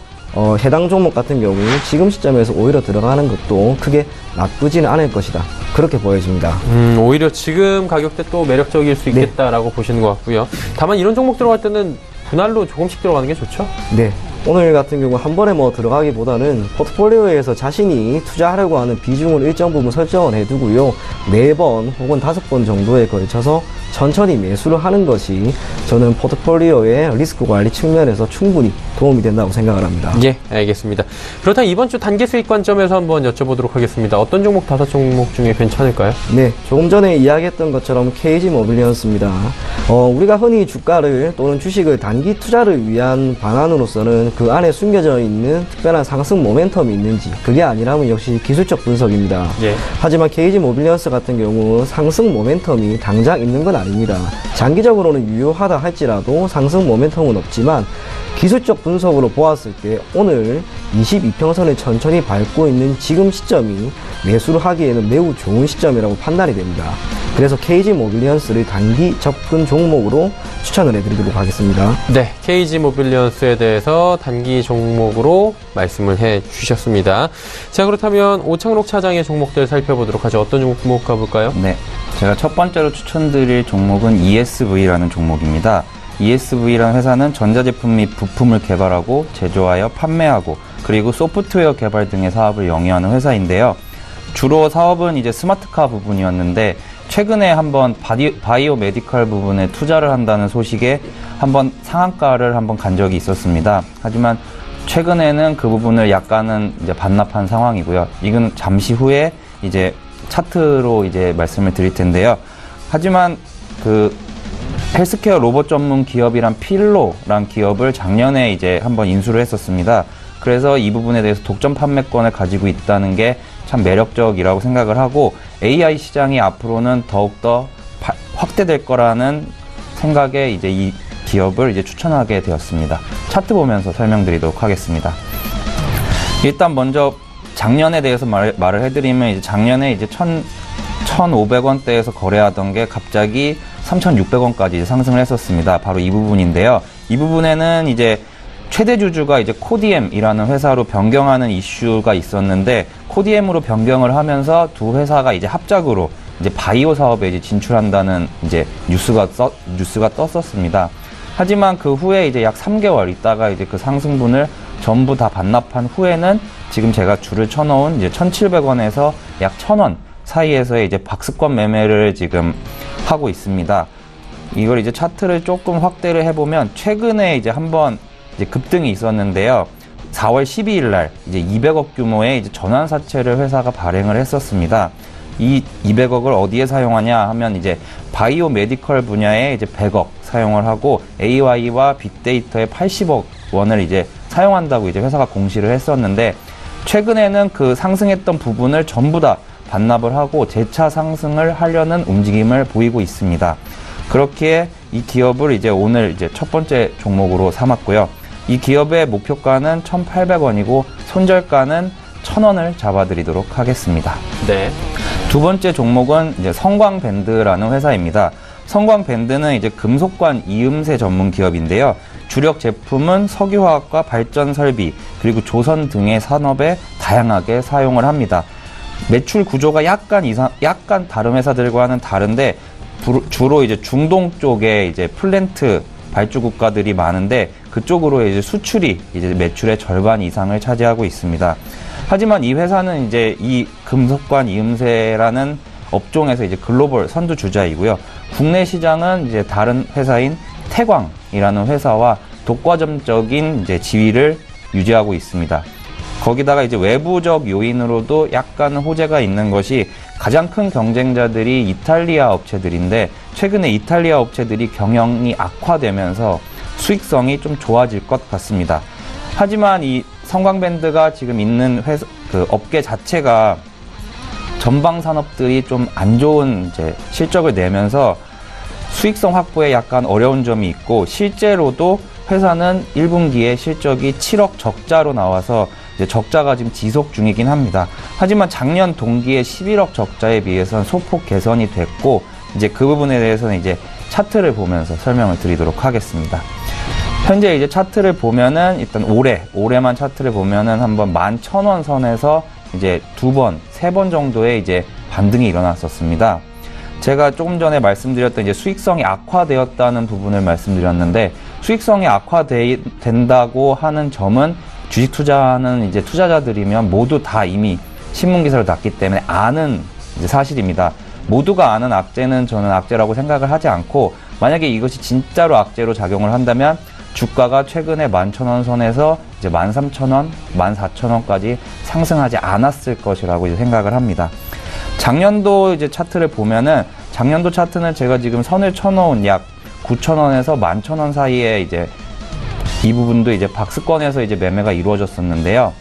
해당 종목 같은 경우 지금 시점에서 오히려 들어가는 것도 크게 나쁘지는 않을 것이다 그렇게 보여집니다. 오히려 지금 가격대 또 매력적일 수 있겠다라고 보시는 것 같고요. 다만 이런 종목 들어갈 때는 분할로 조금씩 들어가는 게 좋죠? 네. 오늘 같은 경우 한 번에 들어가기보다는 포트폴리오에서 자신이 투자하려고 하는 비중을 일정 부분 설정을 해두고요. 4번 혹은 5번 정도에 걸쳐서 천천히 매수를 하는 것이 저는 포트폴리오의 리스크 관리 측면에서 충분히 도움이 된다고 생각을 합니다. 예, 알겠습니다. 그렇다면 이번 주 단기 수익 관점에서 한번 여쭤보도록 하겠습니다. 어떤 종목 5종목 중에 괜찮을까요? 네, 조금 전에 이야기했던 것처럼 KG 모빌리언스입니다. 우리가 흔히 주가를 또는 주식을 단기 투자를 위한 방안으로서는 그 안에 숨겨져 있는 특별한 상승 모멘텀이 있는지, 그게 아니라면 역시 기술적 분석입니다. 예. 하지만 KG 모빌리언스 같은 경우 상승 모멘텀이 당장 있는 건 아닙니다. 장기적으로는 유효하다 할지라도 상승 모멘텀은 없지만 기술적 분석으로 보았을 때 오늘 22평선을 천천히 밟고 있는 지금 시점이 매수를 하기에는 매우 좋은 시점이라고 판단이 됩니다. 그래서 KG 모빌리언스를 단기 접근 종목으로 추천을 해드리도록 하겠습니다. 네, KG 모빌리언스에 대해서 단기 종목으로 말씀을 해주셨습니다. 자, 그렇다면 오창록 차장의 종목들 살펴보도록 하죠. 어떤 종목 가볼까요? 네, 제가 첫 번째로 추천드릴 종목은 ESV라는 종목입니다. ESV라는 회사는 전자제품 및 부품을 개발하고 제조하여 판매하고 그리고 소프트웨어 개발 등의 사업을 영위하는 회사인데요. 주로 사업은 이제 스마트카 부분이었는데 최근에 한번 바이오 메디컬 부분에 투자를 한다는 소식에 한번 상한가를 한번 간 적이 있었습니다. 하지만 최근에는 그 부분을 약간은 이제 반납한 상황이고요. 이건 잠시 후에 이제 차트로 이제 말씀을 드릴 텐데요. 하지만 그 헬스케어 로봇 전문 기업이란 필로란 기업을 작년에 이제 한번 인수를 했었습니다. 그래서 이 부분에 대해서 독점 판매권을 가지고 있다는 게 참 매력적이라고 생각을 하고 AI 시장이 앞으로는 더욱더 확대될 거라는 생각에 이제 이 기업을 이제 추천하게 되었습니다. 차트 보면서 설명드리도록 하겠습니다. 일단 먼저 작년에 대해서 말을 해드리면 이제 작년에 이제 1,500원대에서 거래하던 게 갑자기 3,600원까지 상승을 했었습니다. 바로 이 부분인데요. 이 부분에는 이제 최대 주주가 이제 코디엠이라는 회사로 변경하는 이슈가 있었는데 코디엠으로 변경을 하면서 두 회사가 이제 합작으로 이제 바이오 사업에 이제 진출한다는 이제 뉴스가 떴었습니다. 하지만 그 후에 이제 약 3개월 있다가 이제 그 상승분을 전부 다 반납한 후에는 지금 제가 줄을 쳐놓은 이제 1,700원에서 약 1,000원 사이에서의 이제 박스권 매매를 지금 하고 있습니다. 이걸 이제 차트를 조금 확대를 해보면 최근에 이제 한번 이제 급등이 있었는데요. 4월 12일 날 이제 200억 규모의 이제 전환사채를 회사가 발행을 했었습니다. 이 200억을 어디에 사용하냐 하면 이제 바이오 메디컬 분야에 이제 100억 사용을 하고 AI와 빅데이터에 80억 원을 이제 사용한다고 이제 회사가 공시를 했었는데 최근에는 그 상승했던 부분을 전부 다 반납을 하고 재차 상승을 하려는 움직임을 보이고 있습니다. 그렇기에 이 기업을 이제 오늘 이제 첫 번째 종목으로 삼았고요. 이 기업의 목표가는 1,800원이고 손절가는 1,000원을 잡아드리도록 하겠습니다. 네. 두 번째 종목은 이제 성광밴드라는 회사입니다. 성광밴드는 이제 금속관 이음새 전문 기업인데요. 주력 제품은 석유화학과 발전 설비 그리고 조선 등의 산업에 다양하게 사용을 합니다. 매출 구조가 약간 다른 회사들과는 다른데 주로 이제 중동 쪽에 이제 플랜트 발주 국가들이 많은데 그쪽으로 이제 수출이 이제 매출의 절반 이상을 차지하고 있습니다. 하지만 이 회사는 이제 이 금속관 이음새라는 업종에서 이제 글로벌 선두주자이고요. 국내 시장은 이제 다른 회사인 태광이라는 회사와 독과점적인 이제 지위를 유지하고 있습니다. 거기다가 이제 외부적 요인으로도 약간 호재가 있는 것이 가장 큰 경쟁자들이 이탈리아 업체들인데 최근에 이탈리아 업체들이 경영이 악화되면서 수익성이 좀 좋아질 것 같습니다. 하지만 이 성광밴드가 지금 있는 회사, 그 업계 자체가 전방 산업들이 좀 안 좋은 이제 실적을 내면서 수익성 확보에 약간 어려운 점이 있고 실제로도 회사는 1분기에 실적이 7억 적자로 나와서 이제 적자가 지금 지속 중이긴 합니다. 하지만 작년 동기에 11억 적자에 비해서는 소폭 개선이 됐고 이제 그 부분에 대해서는 이제 차트를 보면서 설명을 드리도록 하겠습니다. 현재 이제 차트를 보면은 일단 올해만 차트를 보면은 한번 11,000원 선에서 이제 2번, 3번 정도의 이제 반등이 일어났었습니다. 제가 조금 전에 말씀드렸던 이제 수익성이 악화되었다는 부분을 말씀드렸는데 수익성이 악화된다고 하는 점은 주식 투자하는 이제 투자자들이면 모두 다 이미 신문 기사를 났기 때문에 아는 이제 사실입니다. 모두가 아는 악재는 저는 악재라고 생각을 하지 않고 만약에 이것이 진짜로 악재로 작용을 한다면 주가가 최근에 11,000원 선에서 이제 13,000원, 14,000원까지 상승하지 않았을 것이라고 이제 생각을 합니다. 작년도 이제 차트를 보면은 작년도 차트는 제가 지금 선을 쳐놓은 약 9,000원에서 11,000원 사이에 이제 이 부분도 이제 박스권에서 이제 매매가 이루어졌었는데요.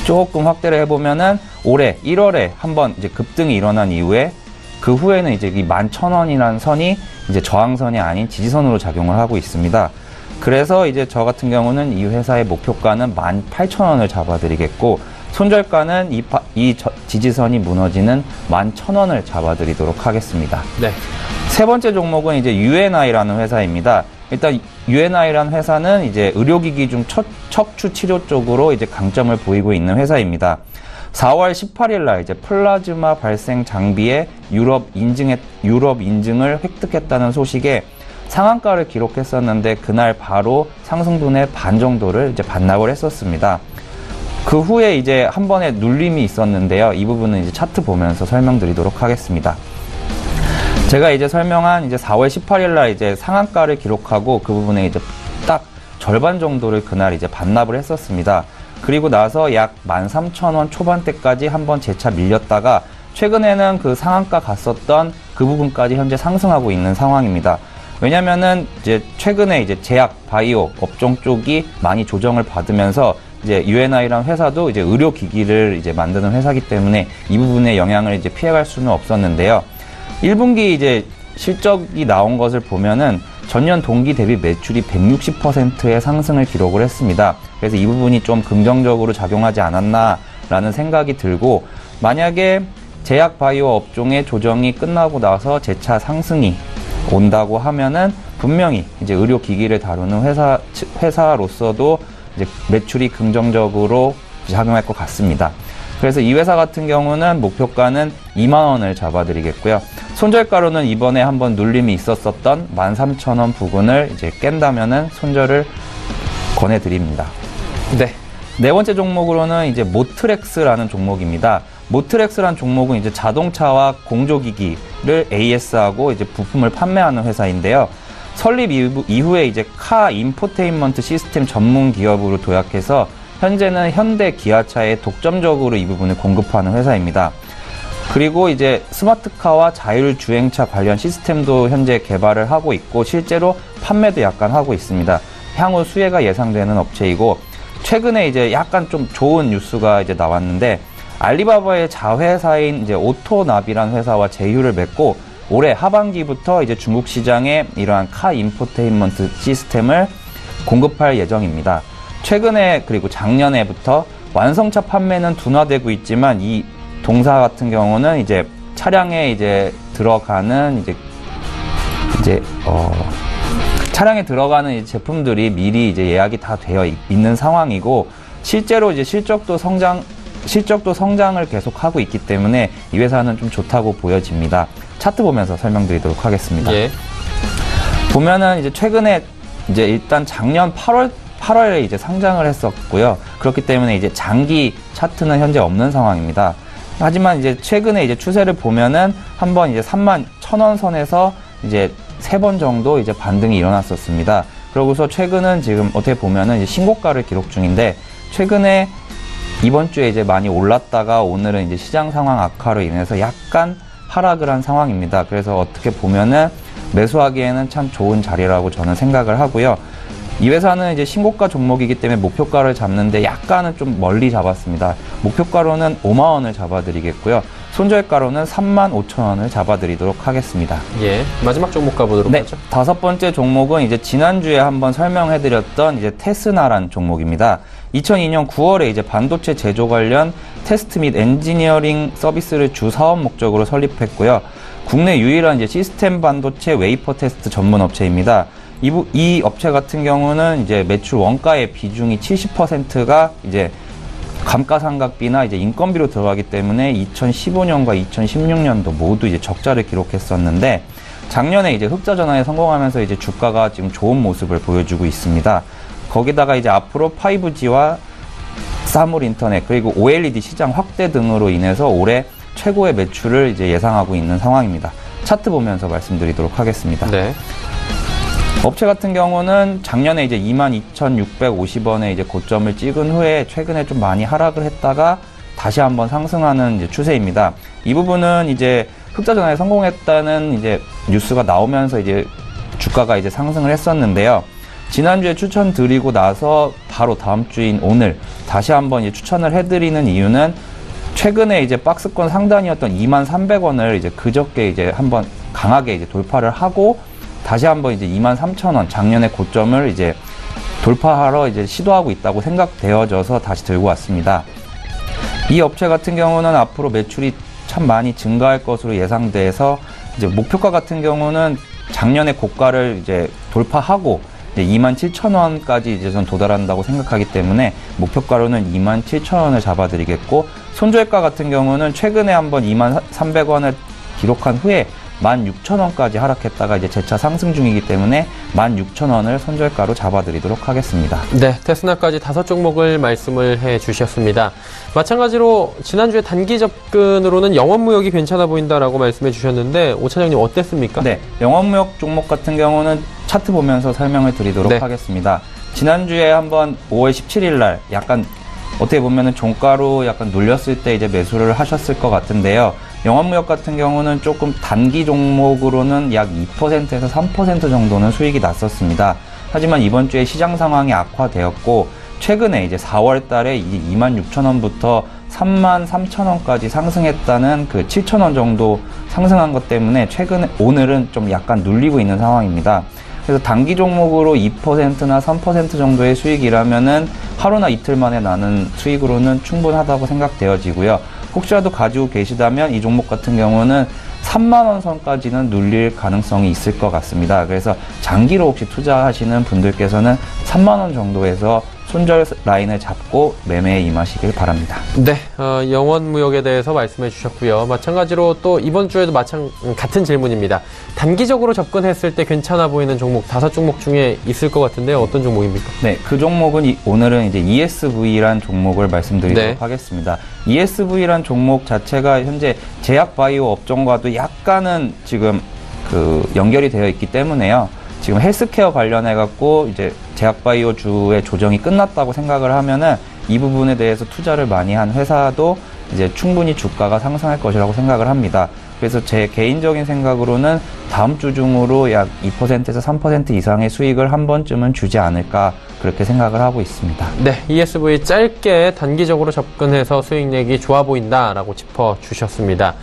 조금 확대를 해보면은 올해 1월에 한번 이제 급등이 일어난 이후에 그 후에는 이제 이 11,000원이라는 선이 이제 저항선이 아닌 지지선으로 작용을 하고 있습니다. 그래서 이제 저 같은 경우는 이 회사의 목표가는 18,000원을 잡아드리겠고 손절가는 이 지지선이 무너지는 11,000원을 잡아드리도록 하겠습니다. 네. 세 번째 종목은 이제 UNI라는 회사입니다. 일단 UNI라는 회사는 이제 의료기기 중 척추 치료 쪽으로 이제 강점을 보이고 있는 회사입니다. 4월 18일 날 이제 플라즈마 발생 장비의 유럽 인증을 획득했다는 소식에 상한가를 기록했었는데 그날 바로 상승분의 반 정도를 이제 반납을 했었습니다. 그 후에 이제 한 번의 눌림이 있었는데요. 이 부분은 이제 차트 보면서 설명드리도록 하겠습니다. 제가 이제 설명한 이제 4월 18일 날 이제 상한가를 기록하고 그 부분에 이제 딱 절반 정도를 그날 이제 반납을 했었습니다. 그리고 나서 약 13,000원 초반대까지 한번 재차 밀렸다가 최근에는 그 상한가 갔었던 그 부분까지 현재 상승하고 있는 상황입니다. 왜냐면은 이제 최근에 이제 제약 바이오 업종 쪽이 많이 조정을 받으면서 이제 UNI라는 회사도 이제 의료기기를 이제 만드는 회사이기 때문에 이 부분의 영향을 이제 피해갈 수는 없었는데요. 1분기 이제 실적이 나온 것을 보면은 전년 동기 대비 매출이 160%의 상승을 기록을 했습니다. 그래서 이 부분이 좀 긍정적으로 작용하지 않았나라는 생각이 들고 만약에 제약 바이오 업종의 조정이 끝나고 나서 재차 상승이 온다고 하면은 분명히 이제 의료기기를 다루는 회사로서도 이제 매출이 긍정적으로 작용할 것 같습니다. 그래서 이 회사 같은 경우는 목표가는 2만원을 잡아드리겠고요. 손절가로는 이번에 한번 눌림이 있었었던 13,000원 부근을 이제 깬다면은 손절을 권해드립니다. 네 번째 종목으로는 이제 모트렉스라는 종목입니다. 모트렉스라는 종목은 이제 자동차와 공조기기를 AS하고 이제 부품을 판매하는 회사인데요. 설립 이후에 이제 카 인포테인먼트 시스템 전문 기업으로 도약해서 현재는 현대 기아차에 독점적으로 이 부분을 공급하는 회사입니다. 그리고 이제 스마트카와 자율주행차 관련 시스템도 현재 개발을 하고 있고 실제로 판매도 약간 하고 있습니다. 향후 수혜가 예상되는 업체이고 최근에 이제 약간 좀 좋은 뉴스가 이제 나왔는데 알리바바의 자회사인 이제 오토나비라는 회사와 제휴를 맺고 올해 하반기부터 이제 중국 시장에 이러한 카 인포테인먼트 시스템을 공급할 예정입니다. 최근에 그리고 작년에부터 완성차 판매는 둔화되고 있지만 이 동사 같은 경우는 이제 차량에 이제 들어가는 차량에 들어가는 이 제품들이 미리 이제 예약이 다 되어 있는 상황이고 실제로 이제 실적도 성장을 계속하고 있기 때문에 이 회사는 좀 좋다고 보여집니다. 차트 보면서 설명드리도록 하겠습니다. 예. 보면은 이제 최근에 이제 일단 작년 8월에 이제 상장을 했었고요. 그렇기 때문에 이제 장기 차트는 현재 없는 상황입니다. 하지만 이제 최근에 이제 추세를 보면은 한번 이제 31,000원 선에서 이제 3번 정도 이제 반등이 일어났었습니다. 그러고서 최근은 지금 어떻게 보면은 이제 신고가를 기록 중인데, 최근에 이번 주에 이제 많이 올랐다가 오늘은 이제 시장 상황 악화로 인해서 약간 하락을 한 상황입니다. 그래서 어떻게 보면은 매수하기에는 참 좋은 자리라고 저는 생각을 하고요. 이 회사는 이제 신고가 종목이기 때문에 목표가를 잡는데 약간은 좀 멀리 잡았습니다. 목표가로는 5만 원을 잡아드리겠고요. 손절가로는 35,000원을 잡아드리도록 하겠습니다. 예, 마지막 종목 가보도록 네, 하죠. 5번째 종목은 이제 지난주에 한번 설명해드렸던 이제 테스나란 종목입니다. 2002년 9월에 이제 반도체 제조 관련 테스트 및 엔지니어링 서비스를 주 사업 목적으로 설립했고요. 국내 유일한 이제 시스템 반도체 웨이퍼 테스트 전문 업체입니다. 이 업체 같은 경우는 이제 매출 원가의 비중이 70%가 이제 감가상각비나 이제 인건비로 들어가기 때문에 2015년과 2016년도 모두 이제 적자를 기록했었는데, 작년에 이제 흑자 전환에 성공하면서 이제 주가가 지금 좋은 모습을 보여주고 있습니다. 거기다가 이제 앞으로 5G와 사물 인터넷 그리고 OLED 시장 확대 등으로 인해서 올해 최고의 매출을 이제 예상하고 있는 상황입니다. 차트 보면서 말씀드리도록 하겠습니다. 네. 업체 같은 경우는 작년에 이제 22,650원에 이제 고점을 찍은 후에 최근에 좀 많이 하락을 했다가 다시 한번 상승하는 이제 추세입니다. 이 부분은 이제 흑자 전환에 성공했다는 이제 뉴스가 나오면서 이제 주가가 이제 상승을 했었는데요. 지난주에 추천드리고 나서 바로 다음 주인 오늘 다시 한번 이제 추천을 해드리는 이유는, 최근에 이제 박스권 상단이었던 23,300원을 이제 그저께 이제 한번 강하게 이제 돌파를 하고 다시 한번 이제 23,000원 작년의 고점을 이제 돌파하러 이제 시도하고 있다고 생각되어져서 다시 들고 왔습니다. 이 업체 같은 경우는 앞으로 매출이 참 많이 증가할 것으로 예상돼서 이제 목표가 같은 경우는 작년의 고가를 이제 돌파하고 이제 27,000원까지 이제 전 도달한다고 생각하기 때문에 목표가로는 27,000원을 잡아드리겠고, 손절가 같은 경우는 최근에 한번 23,300원을 기록한 후에 16,000원까지 하락했다가 이제 재차 상승 중이기 때문에 16,000원을 손절가로 잡아드리도록 하겠습니다. 네, 테스나까지 5종목을 말씀을 해 주셨습니다. 마찬가지로 지난주에 단기 접근으로는 영업무역이 괜찮아 보인다라고 말씀해 주셨는데, 오 차장님 어땠습니까? 네, 영업무역 종목 같은 경우는 차트 보면서 설명을 드리도록 네. 하겠습니다. 지난주에 한번 5월 17일 날 약간 어떻게 보면은 종가로 약간 눌렸을 때 이제 매수를 하셨을 것 같은데요. 영업무역 같은 경우는 조금 단기 종목으로는 약 2%에서 3% 정도는 수익이 났었습니다. 하지만 이번 주에 시장 상황이 악화되었고, 최근에 이제 4월 달에 이제 26,000원부터 33,000원까지 상승했다는 그 7,000원 정도 상승한 것 때문에 최근에 오늘은 좀 약간 눌리고 있는 상황입니다. 그래서 단기 종목으로 2%나 3% 정도의 수익이라면은 하루나 이틀 만에 나는 수익으로는 충분하다고 생각되어지고요. 혹시라도 가지고 계시다면 이 종목 같은 경우는 3만원 선까지는 눌릴 가능성이 있을 것 같습니다. 그래서 장기로 혹시 투자하시는 분들께서는 3만원 정도에서 손절 라인을 잡고 매매에 임하시길 바랍니다. 네, 영원무역에 대해서 말씀해 주셨고요. 마찬가지로 또 이번 주에도 같은 질문입니다. 단기적으로 접근했을 때 괜찮아 보이는 종목 5종목 중에 있을 것 같은데 어떤 종목입니까? 네, 그 종목은 오늘은 이제 ESV란 종목을 말씀드리도록 네. 하겠습니다. ESV란 종목 자체가 현재 제약바이오 업종과도 약간은 지금 그 연결이 되어 있기 때문에요. 지금 헬스케어 관련해갖고 이제 제약바이오주의 조정이 끝났다고 생각을 하면은 이 부분에 대해서 투자를 많이 한 회사도 이제 충분히 주가가 상승할 것이라고 생각을 합니다. 그래서 제 개인적인 생각으로는 다음 주 중으로 약 2%에서 3% 이상의 수익을 한 번쯤은 주지 않을까 그렇게 생각을 하고 있습니다. 네, ESV 짧게 단기적으로 접근해서 수익 내기 좋아 보인다라고 짚어주셨습니다.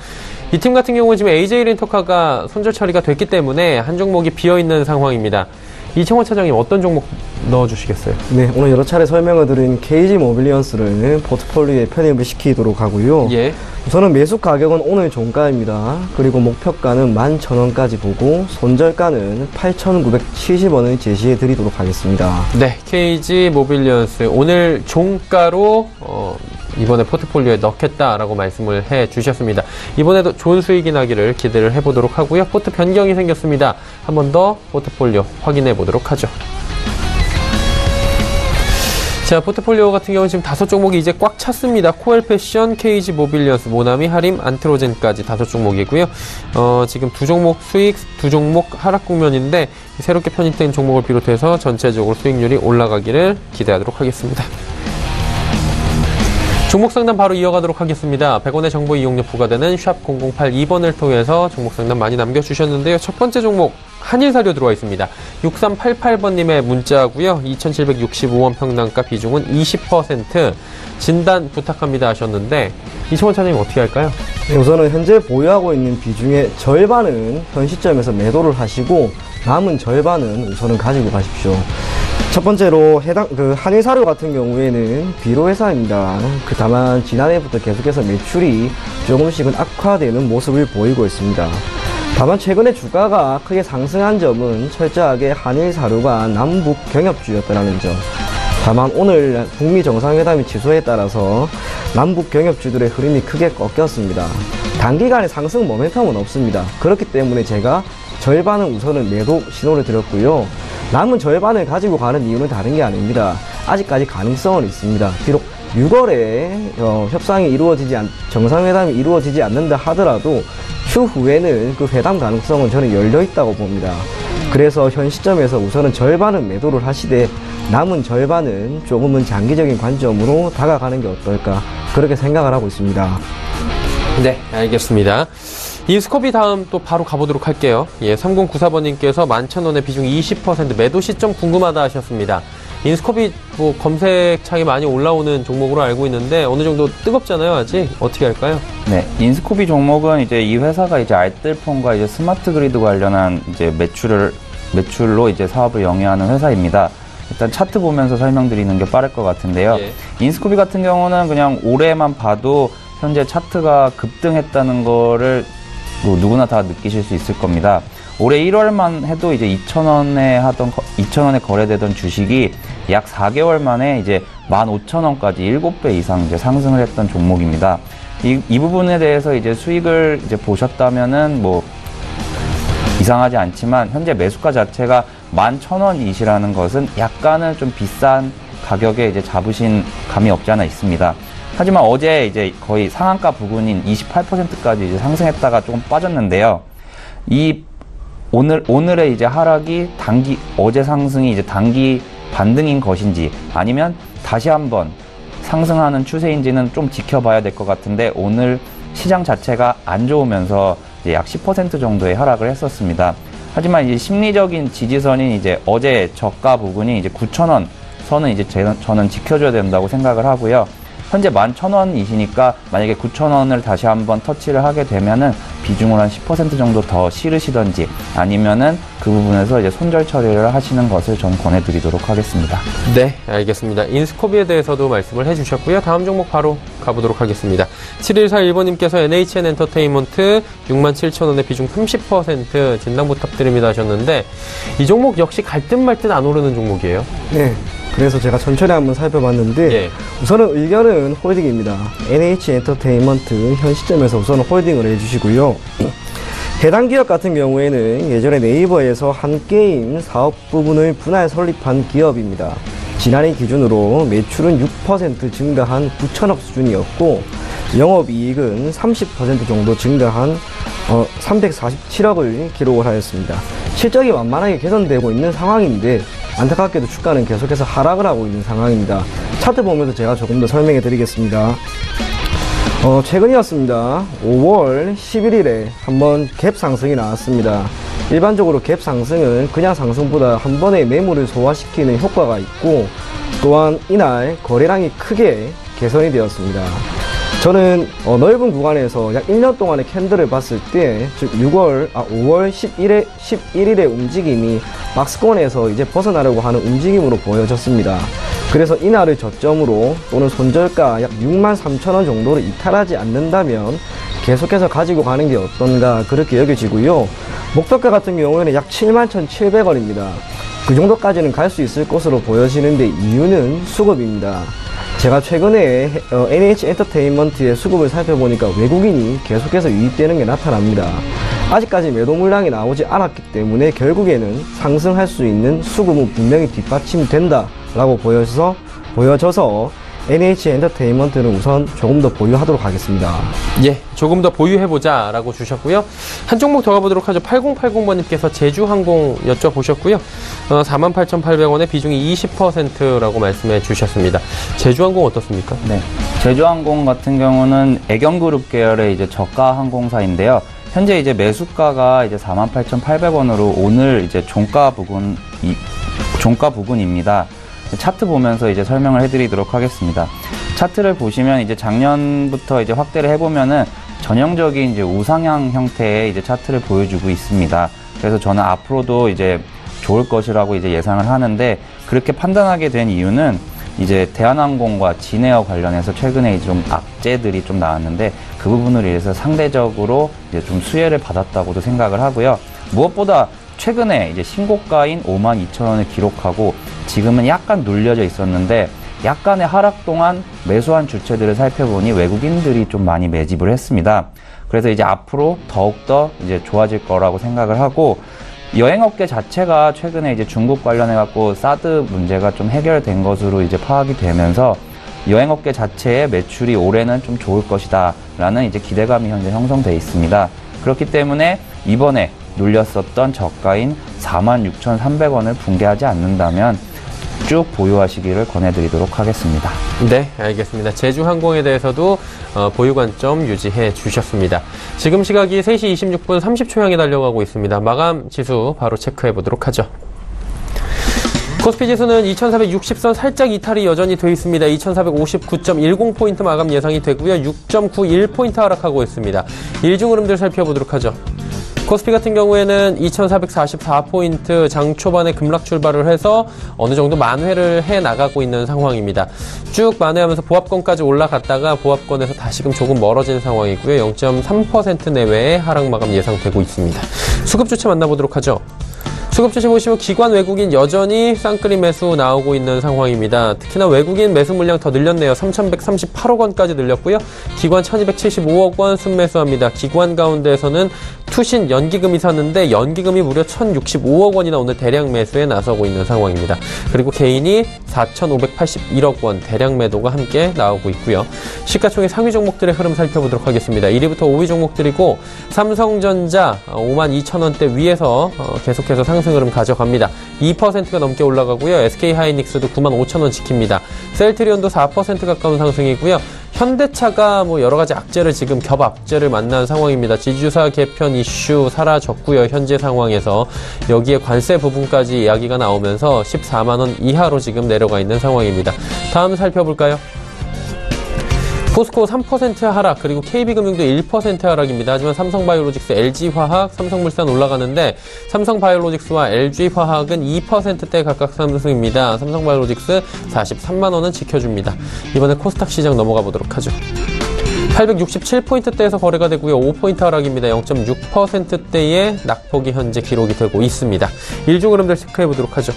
이 팀 같은 경우는 지금 AJ렌터카가 손절 처리가 됐기 때문에 한 종목이 비어있는 상황입니다. 이청원 차장님 어떤 종목 넣어주시겠어요? 네, 오늘 여러 차례 설명을 드린 KG 모빌리언스를 포트폴리오에 편입을 시키도록 하고요. 예. 우선은 매수 가격은 오늘 종가입니다. 그리고 목표가는 11,000원까지 보고 손절가는 8,970원을 제시해 드리도록 하겠습니다. 네, KG 모빌리언스 오늘 종가로 이번에 포트폴리오에 넣겠다라고 말씀을 해 주셨습니다. 이번에도 좋은 수익이 나기를 기대를 해보도록 하고요. 포트 변경이 생겼습니다. 한 번 더 포트폴리오 확인해 보도록 하죠. 자, 포트폴리오 같은 경우는 지금 5종목이 이제 꽉 찼습니다. 코엘 패션, KG 모빌리언스, 모나미, 하림, 안트로젠까지 5종목이고요. 지금 2종목 수익, 2종목 하락 국면인데 새롭게 편입된 종목을 비롯해서 전체적으로 수익률이 올라가기를 기대하도록 하겠습니다. 종목 상담 바로 이어가도록 하겠습니다. 100원의 정보 이용료 부과되는 샵 0082번을 통해서 종목 상담 많이 남겨주셨는데요. 첫 번째 종목 한일사료 들어와 있습니다. 6388번님의 문자고요. 2765원 평단가 비중은 20%. 진단 부탁합니다 하셨는데 이승원 차장님 어떻게 할까요? 네, 우선은 현재 보유하고 있는 비중의 절반은 현 시점에서 매도를 하시고 남은 절반은 우선은 가지고 가십시오. 첫 번째로 한일사료 같은 경우에는 비료 회사입니다. 다만 지난해부터 계속해서 매출이 조금씩은 악화되는 모습을 보이고 있습니다. 다만 최근에 주가가 크게 상승한 점은 철저하게 한일사료가 남북 경협주였다는 점. 다만 오늘 북미 정상회담의 취소에 따라서 남북 경협주들의 흐름이 크게 꺾였습니다. 단기간에 상승 모멘텀은 없습니다. 그렇기 때문에 제가 절반은 우선은 매도 신호를 드렸고요. 남은 절반을 가지고 가는 이유는 다른 게 아닙니다. 아직까지 가능성은 있습니다. 비록 6월에 협상이 정상회담이 이루어지지 않는다 하더라도 추후에는 그 회담 가능성은 저는 열려 있다고 봅니다. 그래서 현 시점에서 우선은 절반은 매도를 하시되 남은 절반은 조금은 장기적인 관점으로 다가가는 게 어떨까 그렇게 생각을 하고 있습니다. 네, 알겠습니다. 인스코비 다음 또 바로 가보도록 할게요. 예, 3094번님께서 11,000원의 비중 20% 매도 시점 궁금하다 하셨습니다. 인스코비 뭐 검색창에 많이 올라오는 종목으로 알고 있는데 어느 정도 뜨겁잖아요, 아직. 어떻게 할까요? 네, 인스코비 종목은 이제 이 회사가 이제 알뜰폰과 이제 스마트 그리드 관련한 이제 매출로 이제 사업을 영위하는 회사입니다. 일단 차트 보면서 설명드리는 게 빠를 것 같은데요. 예. 인스코비 같은 경우는 그냥 올해만 봐도 현재 차트가 급등했다는 거를 뭐 누구나 다 느끼실 수 있을 겁니다. 올해 1월만 해도 이제 2,000원에 거래되던 주식이 약 4개월 만에 이제 15,000원까지 7배 이상 이제 상승을 했던 종목입니다. 이 부분에 대해서 이제 수익을 이제 보셨다면은 뭐 이상하지 않지만 현재 매수가 자체가 11,000원이시라는 것은 약간은 좀 비싼 가격에 이제 잡으신 감이 없지 않아 있습니다. 하지만 어제 이제 거의 상한가 부근인 28%까지 이제 상승했다가 조금 빠졌는데요. 오늘의 이제 하락이 어제 상승이 이제 단기 반등인 것인지 아니면 다시 한번 상승하는 추세인지는 좀 지켜봐야 될 것 같은데 오늘 시장 자체가 안 좋으면서 이제 약 10% 정도의 하락을 했었습니다. 하지만 이제 심리적인 지지선인 이제 어제 저가 부근이 이제 9,000원 선은 이제 저는 지켜줘야 된다고 생각을 하고요. 현재 11,000원이시니까 만약에 9,000원을 다시 한번 터치를 하게 되면은 비중을 한 10% 정도 더 실으시던지 아니면은 그 부분에서 이제 손절 처리를 하시는 것을 저는 권해드리도록 하겠습니다. 네, 알겠습니다. 인스코비에 대해서도 말씀을 해주셨고요. 다음 종목 바로 가보도록 하겠습니다. 7141번님께서 NHN 엔터테인먼트 67,000원의 비중 30% 진단 부탁드립니다 하셨는데 이 종목 역시 갈 듯 말 듯 안 오르는 종목이에요. 네. 그래서 제가 천천히 한번 살펴봤는데 예. 우선은 의견은 홀딩입니다. NH 엔터테인먼트 현 시점에서 우선은 홀딩을 해주시고요. 해당 기업 같은 경우에는 예전에 네이버에서 한 게임 사업 부분을 분할 설립한 기업입니다. 지난해 기준으로 매출은 6% 증가한 9천억 수준이었고 영업이익은 30% 정도 증가한 347억을 기록을 하였습니다. 실적이 완만하게 개선되고 있는 상황인데 안타깝게도 주가는 계속해서 하락을 하고 있는 상황입니다. 차트 보면서 제가 조금 더 설명해 드리겠습니다. 최근이었습니다. 5월 11일에 한번 갭 상승이 나왔습니다. 일반적으로 갭 상승은 그냥 상승보다 한 번에 매물을 소화시키는 효과가 있고 또한 이날 거래량이 크게 개선이 되었습니다. 저는 넓은 구간에서 약 1년 동안의 캔들을 봤을 때, 즉 5월 11일의 움직임이 박스권에서 이제 벗어나려고 하는 움직임으로 보여졌습니다. 그래서 이날을 저점으로 또는 손절가 약 63,000원 정도를 이탈하지 않는다면 계속해서 가지고 가는 게 어떤가 그렇게 여겨지고요. 목표가 같은 경우에는 약 71,700원입니다. 그 정도까지는 갈 수 있을 것으로 보여지는데 이유는 수급입니다. 제가 최근에 NH 엔터테인먼트의 수급을 살펴보니까 외국인이 계속해서 유입되는 게 나타납니다. 아직까지 매도 물량이 나오지 않았기 때문에 결국에는 상승할 수 있는 수급은 분명히 뒷받침된다 라고 보여져서 NH 엔터테인먼트는 우선 조금 더 보유하도록 하겠습니다. 예, 조금 더 보유해보자 라고 주셨고요. 한 종목 더 가보도록 하죠. 8080번님께서 제주항공 여쭤보셨고요. 48,800원에 비중이 20%라고 말씀해 주셨습니다. 제주항공 어떻습니까? 네, 제주항공 같은 경우는 애경그룹 계열의 이제 저가 항공사인데요. 현재 이제 매수가가 이제 48,800원으로 오늘 이제 종가 부근입니다. 차트 보면서 이제 설명을 해드리도록 하겠습니다. 차트를 보시면 이제 작년부터 이제 확대를 해보면은 전형적인 이제 우상향 형태의 이제 차트를 보여주고 있습니다. 그래서 저는 앞으로도 이제 좋을 것이라고 이제 예상을 하는데, 그렇게 판단하게 된 이유는 이제 대한항공과 진에어 관련해서 최근에 이제 좀 악재들이 좀 나왔는데, 그 부분을 위해서 상대적으로 이제 좀 수혜를 받았다고도 생각을 하고요. 무엇보다 최근에 이제 신고가인 52,000원을 기록하고 지금은 약간 눌려져 있었는데, 약간의 하락 동안 매수한 주체들을 살펴보니 외국인들이 좀 많이 매집을 했습니다. 그래서 이제 앞으로 더욱더 이제 좋아질 거라고 생각을 하고, 여행업계 자체가 최근에 이제 중국 관련해갖고 사드 문제가 좀 해결된 것으로 이제 파악이 되면서 여행업계 자체의 매출이 올해는 좀 좋을 것이다 라는 이제 기대감이 현재 형성되어 있습니다. 그렇기 때문에 이번에 눌렸었던 저가인 46,300원을 붕괴하지 않는다면 쭉 보유하시기를 권해드리도록 하겠습니다. 네, 알겠습니다. 제주항공에 대해서도 보유 관점 유지해 주셨습니다. 지금 시각이 3시 26분 30초 향해 달려가고 있습니다. 마감 지수 바로 체크해 보도록 하죠. 코스피 지수는 2460선 살짝 이탈이 여전히 되어 있습니다. 2459.10포인트 마감 예상이 되고요. 6.91포인트 하락하고 있습니다. 일중 흐름들 살펴보도록 하죠. 코스피 같은 경우에는 2444포인트 장 초반에 급락 출발을 해서 어느 정도 만회를 해 나가고 있는 상황입니다. 쭉 만회하면서 보합권까지 올라갔다가 보합권에서 다시금 조금 멀어진 상황이고요. 0.3% 내외의 하락 마감 예상되고 있습니다. 수급 주체 만나보도록 하죠. 수급 주체 보시면 기관 외국인 여전히 쌍끌이 매수 나오고 있는 상황입니다. 특히나 외국인 매수 물량 더 늘렸네요. 3,138억 원까지 늘렸고요. 기관 1,275억 원 순매수합니다. 기관 가운데에서는 투신 연기금이 샀는데 연기금이 무려 1,065억 원이나 오늘 대량 매수에 나서고 있는 상황입니다. 그리고 개인이 4,581억 원 대량 매도가 함께 나오고 있고요. 시가총액 상위 종목들의 흐름 살펴보도록 하겠습니다. 1위부터 5위 종목들이고, 삼성전자 52,000원대 위에서 계속해서 상승 흐름 가져갑니다. 2%가 넘게 올라가고요. SK하이닉스도 95,000원 지킵니다. 셀트리온도 4% 가까운 상승이고요. 현대차가 뭐 여러 가지 악재를 지금 겹악재를 만난 상황입니다. 지주사 개편 이슈 사라졌고요. 현재 상황에서 여기에 관세 부분까지 이야기가 나오면서 14만 원 이하로 지금 내려가 있는 상황입니다. 다음 살펴볼까요? 포스코 3% 하락, 그리고 KB금융도 1% 하락입니다. 하지만 삼성바이오로직스, LG화학, 삼성물산 올라가는데 삼성바이오로직스와 LG화학은 2%대 각각 상승입니다. 삼성바이오로직스 43만 원은 지켜줍니다. 이번에 코스닥 시장 넘어가 보도록 하죠. 867포인트대에서 거래가 되고요. 5포인트 하락입니다. 0.6%대의 낙폭이 현재 기록이 되고 있습니다. 일중 흐름들 체크해 보도록 하죠.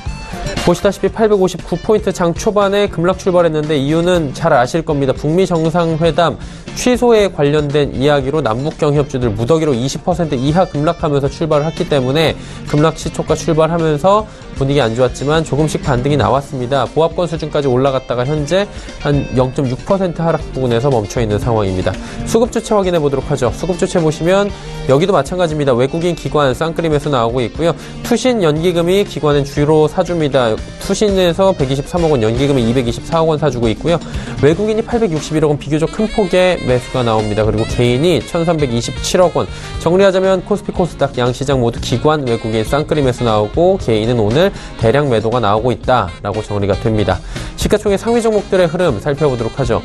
보시다시피 859포인트 장 초반에 급락 출발했는데 이유는 잘 아실 겁니다. 북미 정상회담 취소에 관련된 이야기로 남북 경협주들 무더기로 20% 이하 급락하면서 출발을 했기 때문에 급락 시초가 출발하면서 분위기 안 좋았지만 조금씩 반등이 나왔습니다. 보합권 수준까지 올라갔다가 현재 한 0.6% 하락 부근에서 멈춰 있는 상황입니다. 수급 주체 확인해 보도록 하죠. 수급 주체 보시면 여기도 마찬가지입니다. 외국인 기관 쌍끌이 매수 나오고 있고요. 투신 연기금이 기관은 주로 사줍니다. 투신에서 123억 원, 연기금이 224억 원 사주고 있고요. 외국인이 861억 원, 비교적 큰 폭의 매수가 나옵니다. 그리고 개인이 1327억 원. 정리하자면 코스피, 코스닥 양시장 모두 기관 외국인 쌍끌이 매수 나오고, 개인은 오늘 대량 매도가 나오고 있다라고 정리가 됩니다. 시가총액 상위 종목들의 흐름 살펴보도록 하죠.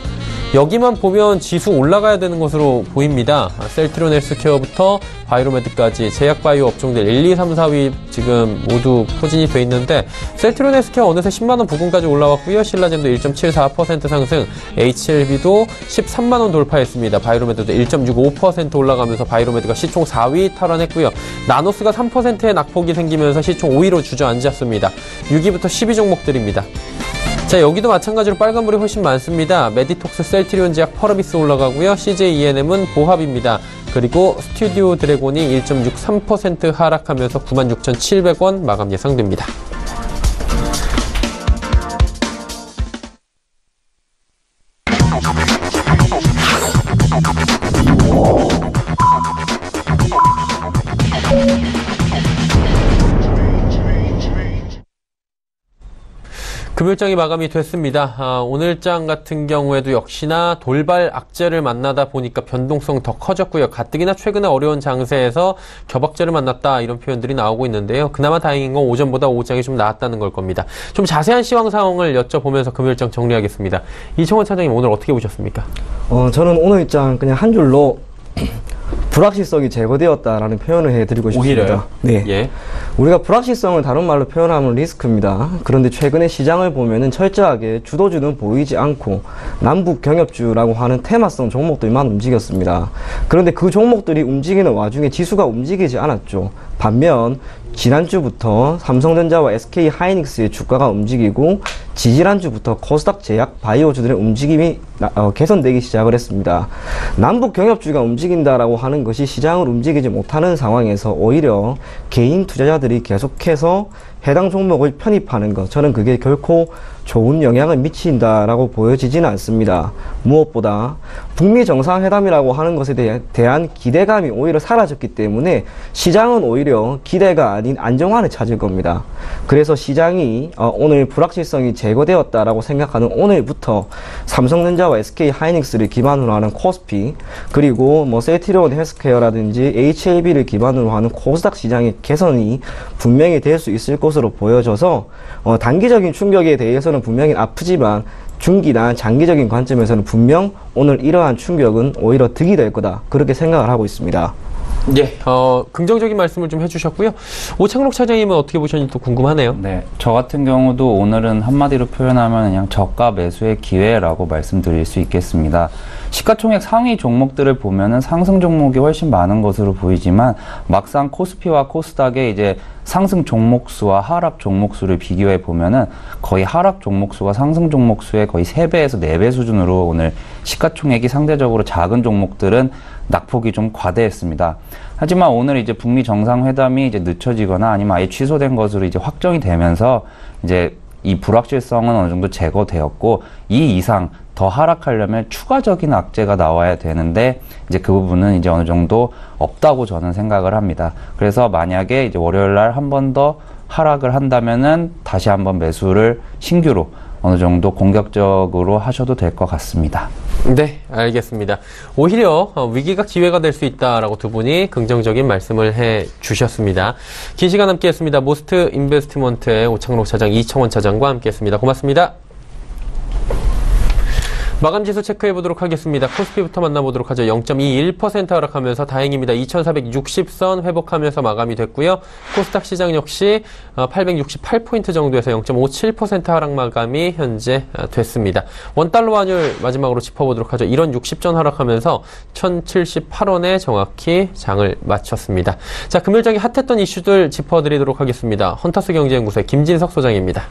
여기만 보면 지수 올라가야 되는 것으로 보입니다. 셀트리온 헬스케어부터 바이로메드까지 제약바이오 업종들 1, 2, 3, 4위 지금 모두 포진이 돼 있는데, 셀트리온 헬스케어 어느새 10만원 부근까지 올라왔고요. 신라젠도 1.74% 상승, HLB도 13만원 돌파했습니다. 바이로메드도 1.65% 올라가면서 바이로메드가 시총 4위 탈환했고요. 나노스가 3%의 낙폭이 생기면서 시총 5위로 주저앉았습니다. 6위부터 10위 종목들입니다. 자, 여기도 마찬가지로 빨간불이 훨씬 많습니다. 메디톡스, 셀트리온 제약, 펄어비스 올라가고요. CJ ENM은 보합입니다. 그리고 스튜디오 드래곤이 1.63% 하락하면서 96,700원 마감 예상됩니다. 금요일장이 마감이 됐습니다. 오늘장 같은 경우에도 역시나 돌발 악재를 만나다 보니까 변동성 더 커졌고요. 가뜩이나 최근에 어려운 장세에서 겹악재를 만났다 이런 표현들이 나오고 있는데요. 그나마 다행인 건 오전보다 오후장이 좀 나았다는 걸 겁니다. 좀 자세한 시황 상황을 여쭤보면서 금요일장 정리하겠습니다. 이청원 차장님 오늘 어떻게 보셨습니까? 저는 오늘장 그냥 한 줄로 불확실성이 제거되었다라는 표현을 해드리고 싶습니다. 오히려요? 네. 예. 우리가 불확실성을 다른 말로 표현하면 리스크입니다. 그런데 최근에 시장을 보면은 철저하게 주도주는 보이지 않고 남북 경협주라고 하는 테마성 종목들만 움직였습니다. 그런데 그 종목들이 움직이는 와중에 지수가 움직이지 않았죠. 반면 지난주부터 삼성전자와 SK 하이닉스의 주가가 움직이고 지지난주부터 코스닥 제약 바이오주들의 움직임이 개선되기 시작을 했습니다. 남북 경협주가 움직인다라고 하는 것이 시장을 움직이지 못하는 상황에서 오히려 개인 투자자들이 계속해서 해당 종목을 편입하는 것, 저는 그게 결코 좋은 영향을 미친다라고 보여지지는 않습니다. 무엇보다 북미 정상회담이라고 하는 것에 대한 기대감이 오히려 사라졌기 때문에 시장은 오히려 기대가 아닌 안정화를 찾을 겁니다. 그래서 시장이 오늘 불확실성이 제거되었다라고 생각하는 오늘부터 삼성전자와 SK 하이닉스를 기반으로 하는 코스피, 그리고 셀트리온 헬스케어라든지 HLB를 기반으로 하는 코스닥 시장의 개선이 분명히 될 수 있을 것으로 보여져서 단기적인 충격에 대해서는 분명히 아프지만 중기나 장기적인 관점에서는 분명 오늘 이러한 충격은 오히려 득이 될 거다, 그렇게 생각을 하고 있습니다. 예, 긍정적인 말씀을 좀 해주셨고요. 오창록 차장님은 어떻게 보셨는지 또 궁금하네요. 네, 저 같은 경우도 오늘은 한마디로 표현하면 그냥 저가 매수의 기회라고 말씀드릴 수 있겠습니다. 시가총액 상위 종목들을 보면은 상승 종목이 훨씬 많은 것으로 보이지만 막상 코스피와 코스닥의 이제 상승 종목수와 하락 종목수를 비교해 보면은 거의 하락 종목수가 상승 종목수의 거의 3배에서 4배 수준으로 오늘 시가총액이 상대적으로 작은 종목들은 낙폭이 좀 과대했습니다. 하지만 오늘 이제 북미 정상회담이 이제 늦춰지거나 아니면 아예 취소된 것으로 이제 확정이 되면서 이제 이 불확실성은 어느 정도 제거되었고 이 이상 더 하락하려면 추가적인 악재가 나와야 되는데 이제 그 부분은 이제 어느 정도 없다고 저는 생각을 합니다. 그래서 만약에 이제 월요일 날 한 번 더 하락을 한다면은 다시 한번 매수를 신규로 어느 정도 공격적으로 하셔도 될 것 같습니다. 네, 알겠습니다. 오히려 위기가 기회가 될 수 있다라고 두 분이 긍정적인 말씀을 해 주셨습니다. 긴 시간 함께했습니다. 모스트 인베스트먼트의 오창록 차장, 이청원 차장과 함께했습니다. 고맙습니다. 마감지수 체크해보도록 하겠습니다. 코스피부터 만나보도록 하죠. 0.21% 하락하면서 다행입니다. 2460선 회복하면서 마감이 됐고요. 코스닥 시장 역시 868포인트 정도에서 0.57% 하락 마감이 현재 됐습니다. 원달러 환율 마지막으로 짚어보도록 하죠. 1원 60전 하락하면서 1078원에 정확히 장을 마쳤습니다. 자, 금요일장에 핫했던 이슈들 짚어드리도록 하겠습니다. 헌터스 경제연구소의 김진석 소장입니다.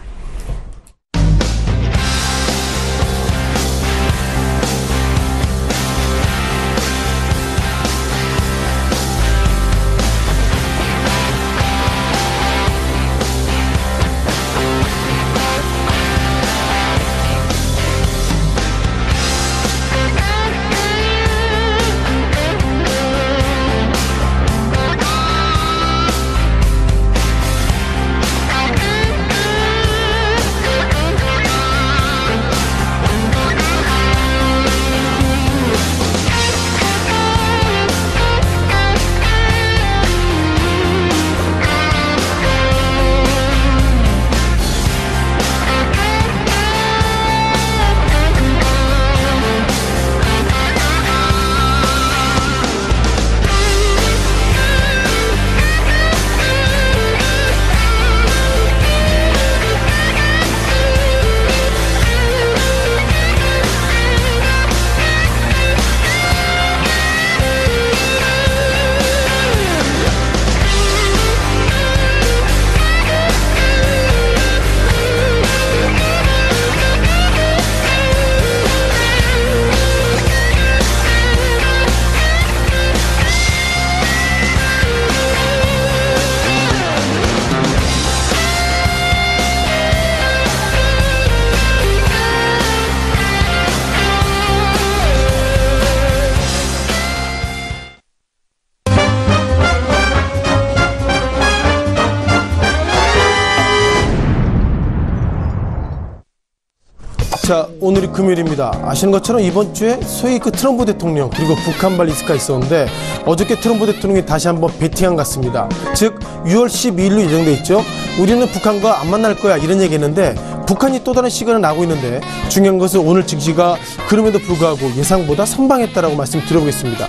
자, 오늘이 금요일입니다. 아시는 것처럼 이번 주에 소위 그 트럼프 대통령 그리고 북한발 리스크가 있었는데 어저께 트럼프 대통령이 다시 한번 베팅한 것 같습니다. 즉 6월 12일로 예정돼 있죠. 우리는 북한과 안 만날 거야 이런 얘기했는데 북한이 또 다른 시간을 나고 있는데 중요한 것은 오늘 증시가 그럼에도 불구하고 예상보다 선방했다라고 말씀드려보겠습니다.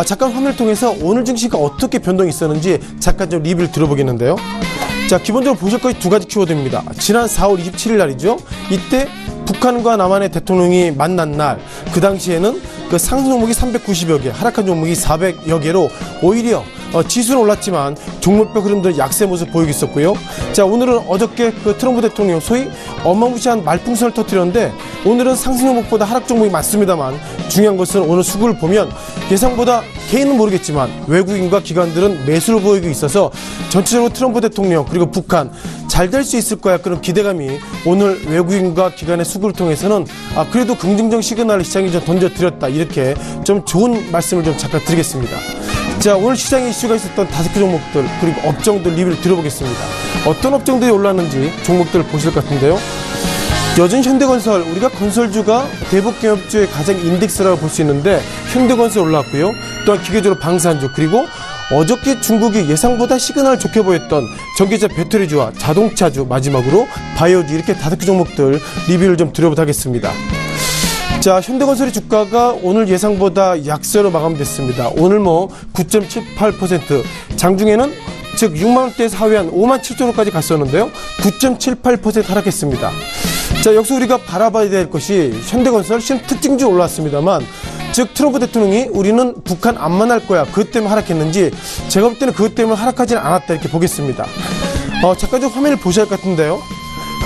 잠깐 화면을 통해서 오늘 증시가 어떻게 변동이 있었는지 잠깐 좀 리뷰를 들어보겠는데요. 자, 기본적으로 보실 것이 두 가지 키워드입니다. 지난 4월 27일 날이죠. 이때 북한과 남한의 대통령이 만난 날, 그 당시에는 그 상승 종목이 390여 개, 하락한 종목이 400여 개로 오히려 지수는 올랐지만 종목별 흐름들은 약세 모습 보이고 있었고요. 자, 오늘은 어저께 그 트럼프 대통령 소위 어마무시한 말풍선을 터뜨렸는데 오늘은 상승 종목보다 하락 종목이 많습니다만 중요한 것은 오늘 수급을 보면 예상보다 개인은 모르겠지만 외국인과 기관들은 매수를 보이고 있어서 전체적으로 트럼프 대통령 그리고 북한 잘 될 수 있을 거야 그런 기대감이 오늘 외국인과 기관의 수급을 통해서는 그래도 긍정적 시그널을 시장에 좀 던져드렸다 이렇게 좀 좋은 말씀을 좀 잠깐 드리겠습니다. 자, 오늘 시장에 이슈가 있었던 5개 종목들 그리고 업종들 리뷰를 들어보겠습니다. 어떤 업종들이 올랐는지 종목들을 보실 것 같은데요. 여전히 현대건설, 우리가 건설주가 대북경협주의 가장 인덱스라고 볼 수 있는데 현대건설 올랐고요. 또한 기계적으로 방산주 그리고 어저께 중국이 예상보다 시그널 좋게 보였던 전기차 배터리주와 자동차주 마지막으로 바이오주 이렇게 5개 종목들 리뷰를 좀 드려보도록 하겠습니다. 자, 현대건설의 주가가 오늘 예상보다 약세로 마감됐습니다. 오늘 9.78%, 장중에는 즉 6만원대에서 하회한 5만 7천원까지 갔었는데요. 9.78% 하락했습니다. 자, 여기서 우리가 바라봐야 될 것이 현대건설 지금 특징주 올라왔습니다만 즉 트럼프 대통령이 우리는 북한 안 만날 거야 그것 때문에 하락했는지 제가 볼 때는 그것 때문에 하락하지는 않았다 이렇게 보겠습니다. 잠깐 좀 화면을 보셔야 할 것 같은데요.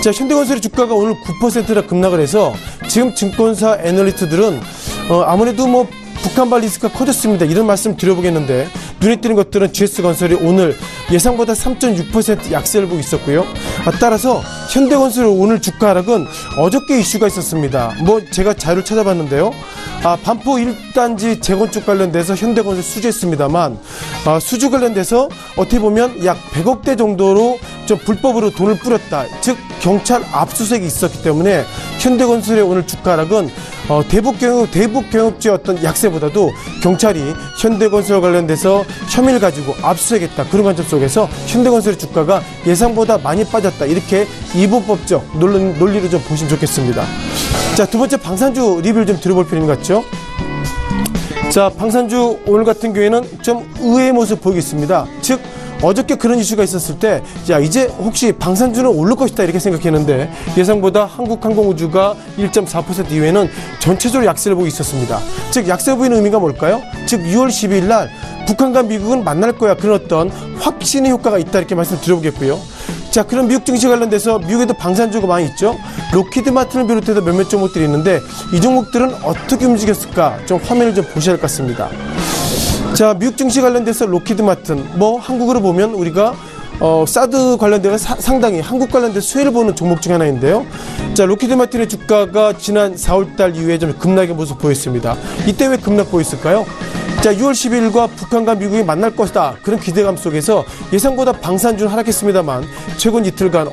자, 현대건설의 주가가 오늘 9%나 급락을 해서 지금 증권사 애널리스트들은 아무래도 북한발 리스크가 커졌습니다. 이런 말씀 드려보겠는데 눈에 띄는 것들은 GS건설이 오늘 예상보다 3.6% 약세를 보고 있었고요. 따라서 현대건설의 오늘 주가 하락은 어저께 이슈가 있었습니다. 제가 자료를 찾아봤는데요. 반포 1단지 재건축 관련돼서 현대건설 수주했습니다만 수주 관련돼서 어떻게 보면 약 100억대 정도로 좀 불법으로 돈을 뿌렸다. 즉 경찰 압수수색이 있었기 때문에 현대건설의 오늘 주가 하락은 대북경협주의 어떤 약세보다도 경찰이 현대건설 관련돼서 혐의를 가지고 압수수색했다. 그런 관점 속에서 현대건설의 주가가 예상보다 많이 빠졌다. 이렇게 이분법적 논리를 좀 보시면 좋겠습니다. 자, 두 번째 방산주 리뷰를 좀 들어볼 필요 있는 것 같죠? 자, 방산주 오늘 같은 경우에는 좀 의외의 모습 보이겠습니다. 즉 어저께 그런 이슈가 있었을 때, 자, 이제 혹시 방산주는 오를 것이다 이렇게 생각했는데 예상보다 한국항공우주가 1.4% 이외에는 전체적으로 약세를 보고 있었습니다. 즉 약세 보이는 의미가 뭘까요? 즉 6월 12일 날 북한과 미국은 만날 거야 그런 어떤 확신의 효과가 있다 이렇게 말씀드려보겠고요. 자, 그럼 미국 증시 관련돼서 미국에도 방산주가 많이 있죠. 로키드 마틴을 비롯해서 몇몇 종목들이 있는데 이 종목들은 어떻게 움직였을까 좀 화면을 좀 보셔야 할 것 같습니다. 자, 미국 증시 관련돼서 로키드 마틴 한국으로 보면 우리가 사드 관련돼서 상당히 한국 관련돼서 수혜를 보는 종목 중 하나인데요. 자, 로키드 마틴의 주가가 지난 4월달 이후에 좀 급락의 모습 보였습니다. 이때 왜 급락 보였을까요? 자, 6월 12일과 북한과 미국이 만날 것이다. 그런 기대감 속에서 예상보다 방산주는 하락했습니다만 최근 이틀간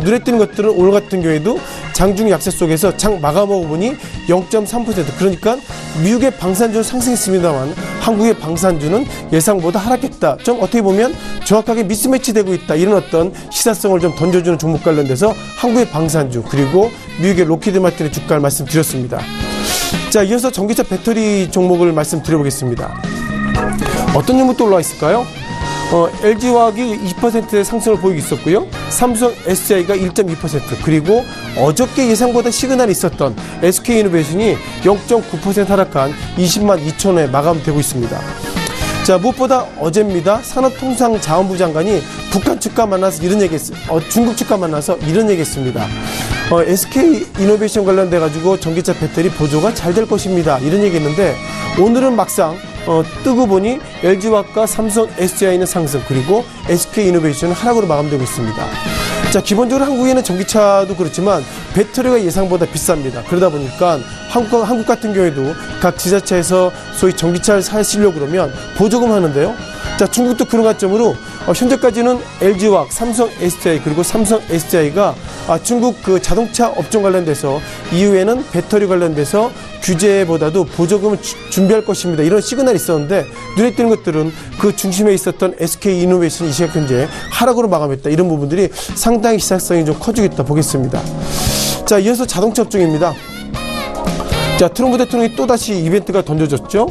눈에 띄는 것들은 오늘 같은 경우에도 장중 약세 속에서 장 마감하고 보니 0.3% 그러니까 미국의 방산주는 상승했습니다만 한국의 방산주는 예상보다 하락했다. 좀 어떻게 보면 정확하게 미스매치되고 있다. 이런 어떤 시사성을 좀 던져주는 종목 관련돼서 한국의 방산주 그리고 미국의 로키드 마틴의 주가를 말씀드렸습니다. 자, 이어서 전기차 배터리 종목을 말씀드려보겠습니다. 어떤 종목도 올라와 있을까요? LG화학이 2%의 상승을 보이고 있었고요. 삼성 SDI가 1.2% 그리고 어저께 예상보다 시그널이 있었던 SK이노베이션이 0.9% 하락한 20만 2천원에 마감되고 있습니다. 자, 무엇보다 어제입니다. 산업통상자원부 장관이 북한 측과 만나서 이런 얘기했습니다. 중국 측과 만나서 이런 얘기했습니다. SK이노베이션 관련돼 가지고 전기차 배터리 보조가 잘 될 것입니다. 이런 얘기했는데 오늘은 막상 뜨고 보니 LG화학과 삼성 SDI는 상승 그리고 SK이노베이션은 하락으로 마감되고 있습니다. 자, 기본적으로 한국에는 전기차도 그렇지만 배터리가 예상보다 비쌉니다. 그러다 보니까 한국 같은 경우에도 각 지자체에서 소위 전기차를 사시려고 그러면 보조금 하는데요. 자, 중국도 그런 관점으로 현재까지는 LG화학, 삼성 SDI 그리고 삼성 SDI가 중국 그 자동차 업종 관련돼서 이후에는 배터리 관련돼서 규제보다도 보조금을 준비할 것입니다. 이런 시그널이 있었는데 눈에 띄는 것들은 그 중심에 있었던 SK 이노베이션이 이 시각 현재 하락으로 마감했다. 이런 부분들이 상당히 시사성이 좀 커지고 있다 보겠습니다. 자, 이어서 자동차 업종입니다. 자, 트럼프 대통령이 또다시 이벤트가 던져졌죠.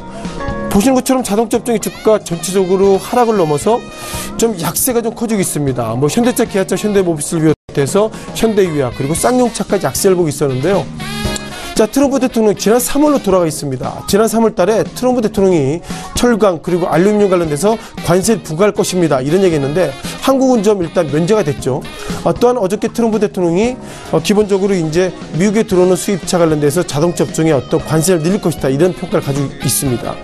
보시는 것처럼 자동차 업종의 주가 전체적으로 하락을 넘어서 좀 약세가 좀 커지고 있습니다. 뭐 현대차, 기아차, 현대모비스를 비롯해서 현대유아 그리고 쌍용차까지 약세를 보고 있었는데요. 자, 트럼프 대통령 지난 3월로 돌아가 있습니다. 지난 3월 달에 트럼프 대통령이 철강 그리고 알루미늄 관련돼서 관세를 부과할 것입니다. 이런 얘기했는데 한국은 좀 일단 면제가 됐죠. 또한 어저께 트럼프 대통령이 기본적으로 이제 미국에 들어오는 수입차 관련돼서 자동차 업종에 어떤 관세를 늘릴 것이다. 이런 평가를 가지고 있습니다.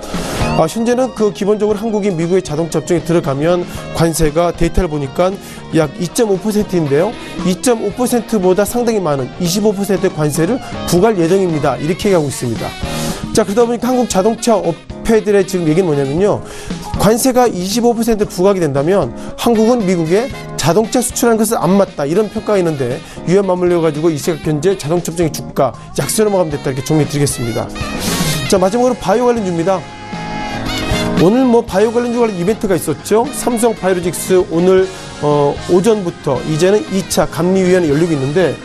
현재는 그 기본적으로 한국이 미국의 자동차 업종에 들어가면 관세가 데이터를 보니까 약 2.5%인데요. 2.5%보다 상당히 많은 25%의 관세를 부과할 예정입니다. 이렇게 얘기하고 있습니다. 자, 그러다 보니까 한국 자동차 업체들의 지금 얘기는 뭐냐면요. 관세가 25% 부과하게 된다면 한국은 미국에 자동차 수출하는 것은 안 맞다. 이런 평가가 있는데 이와 맞물려 가지고 이 시각 현재 자동차 업종의 주가 약세로 마감됐다. 이렇게 정리 드리겠습니다. 자, 마지막으로 바이오 관련주입니다. 오늘 뭐 바이오 관련주 관련 이벤트가 있었죠. 삼성 바이오로직스 오늘 오전부터 이제는 2차 감리위원회 열리고 있는데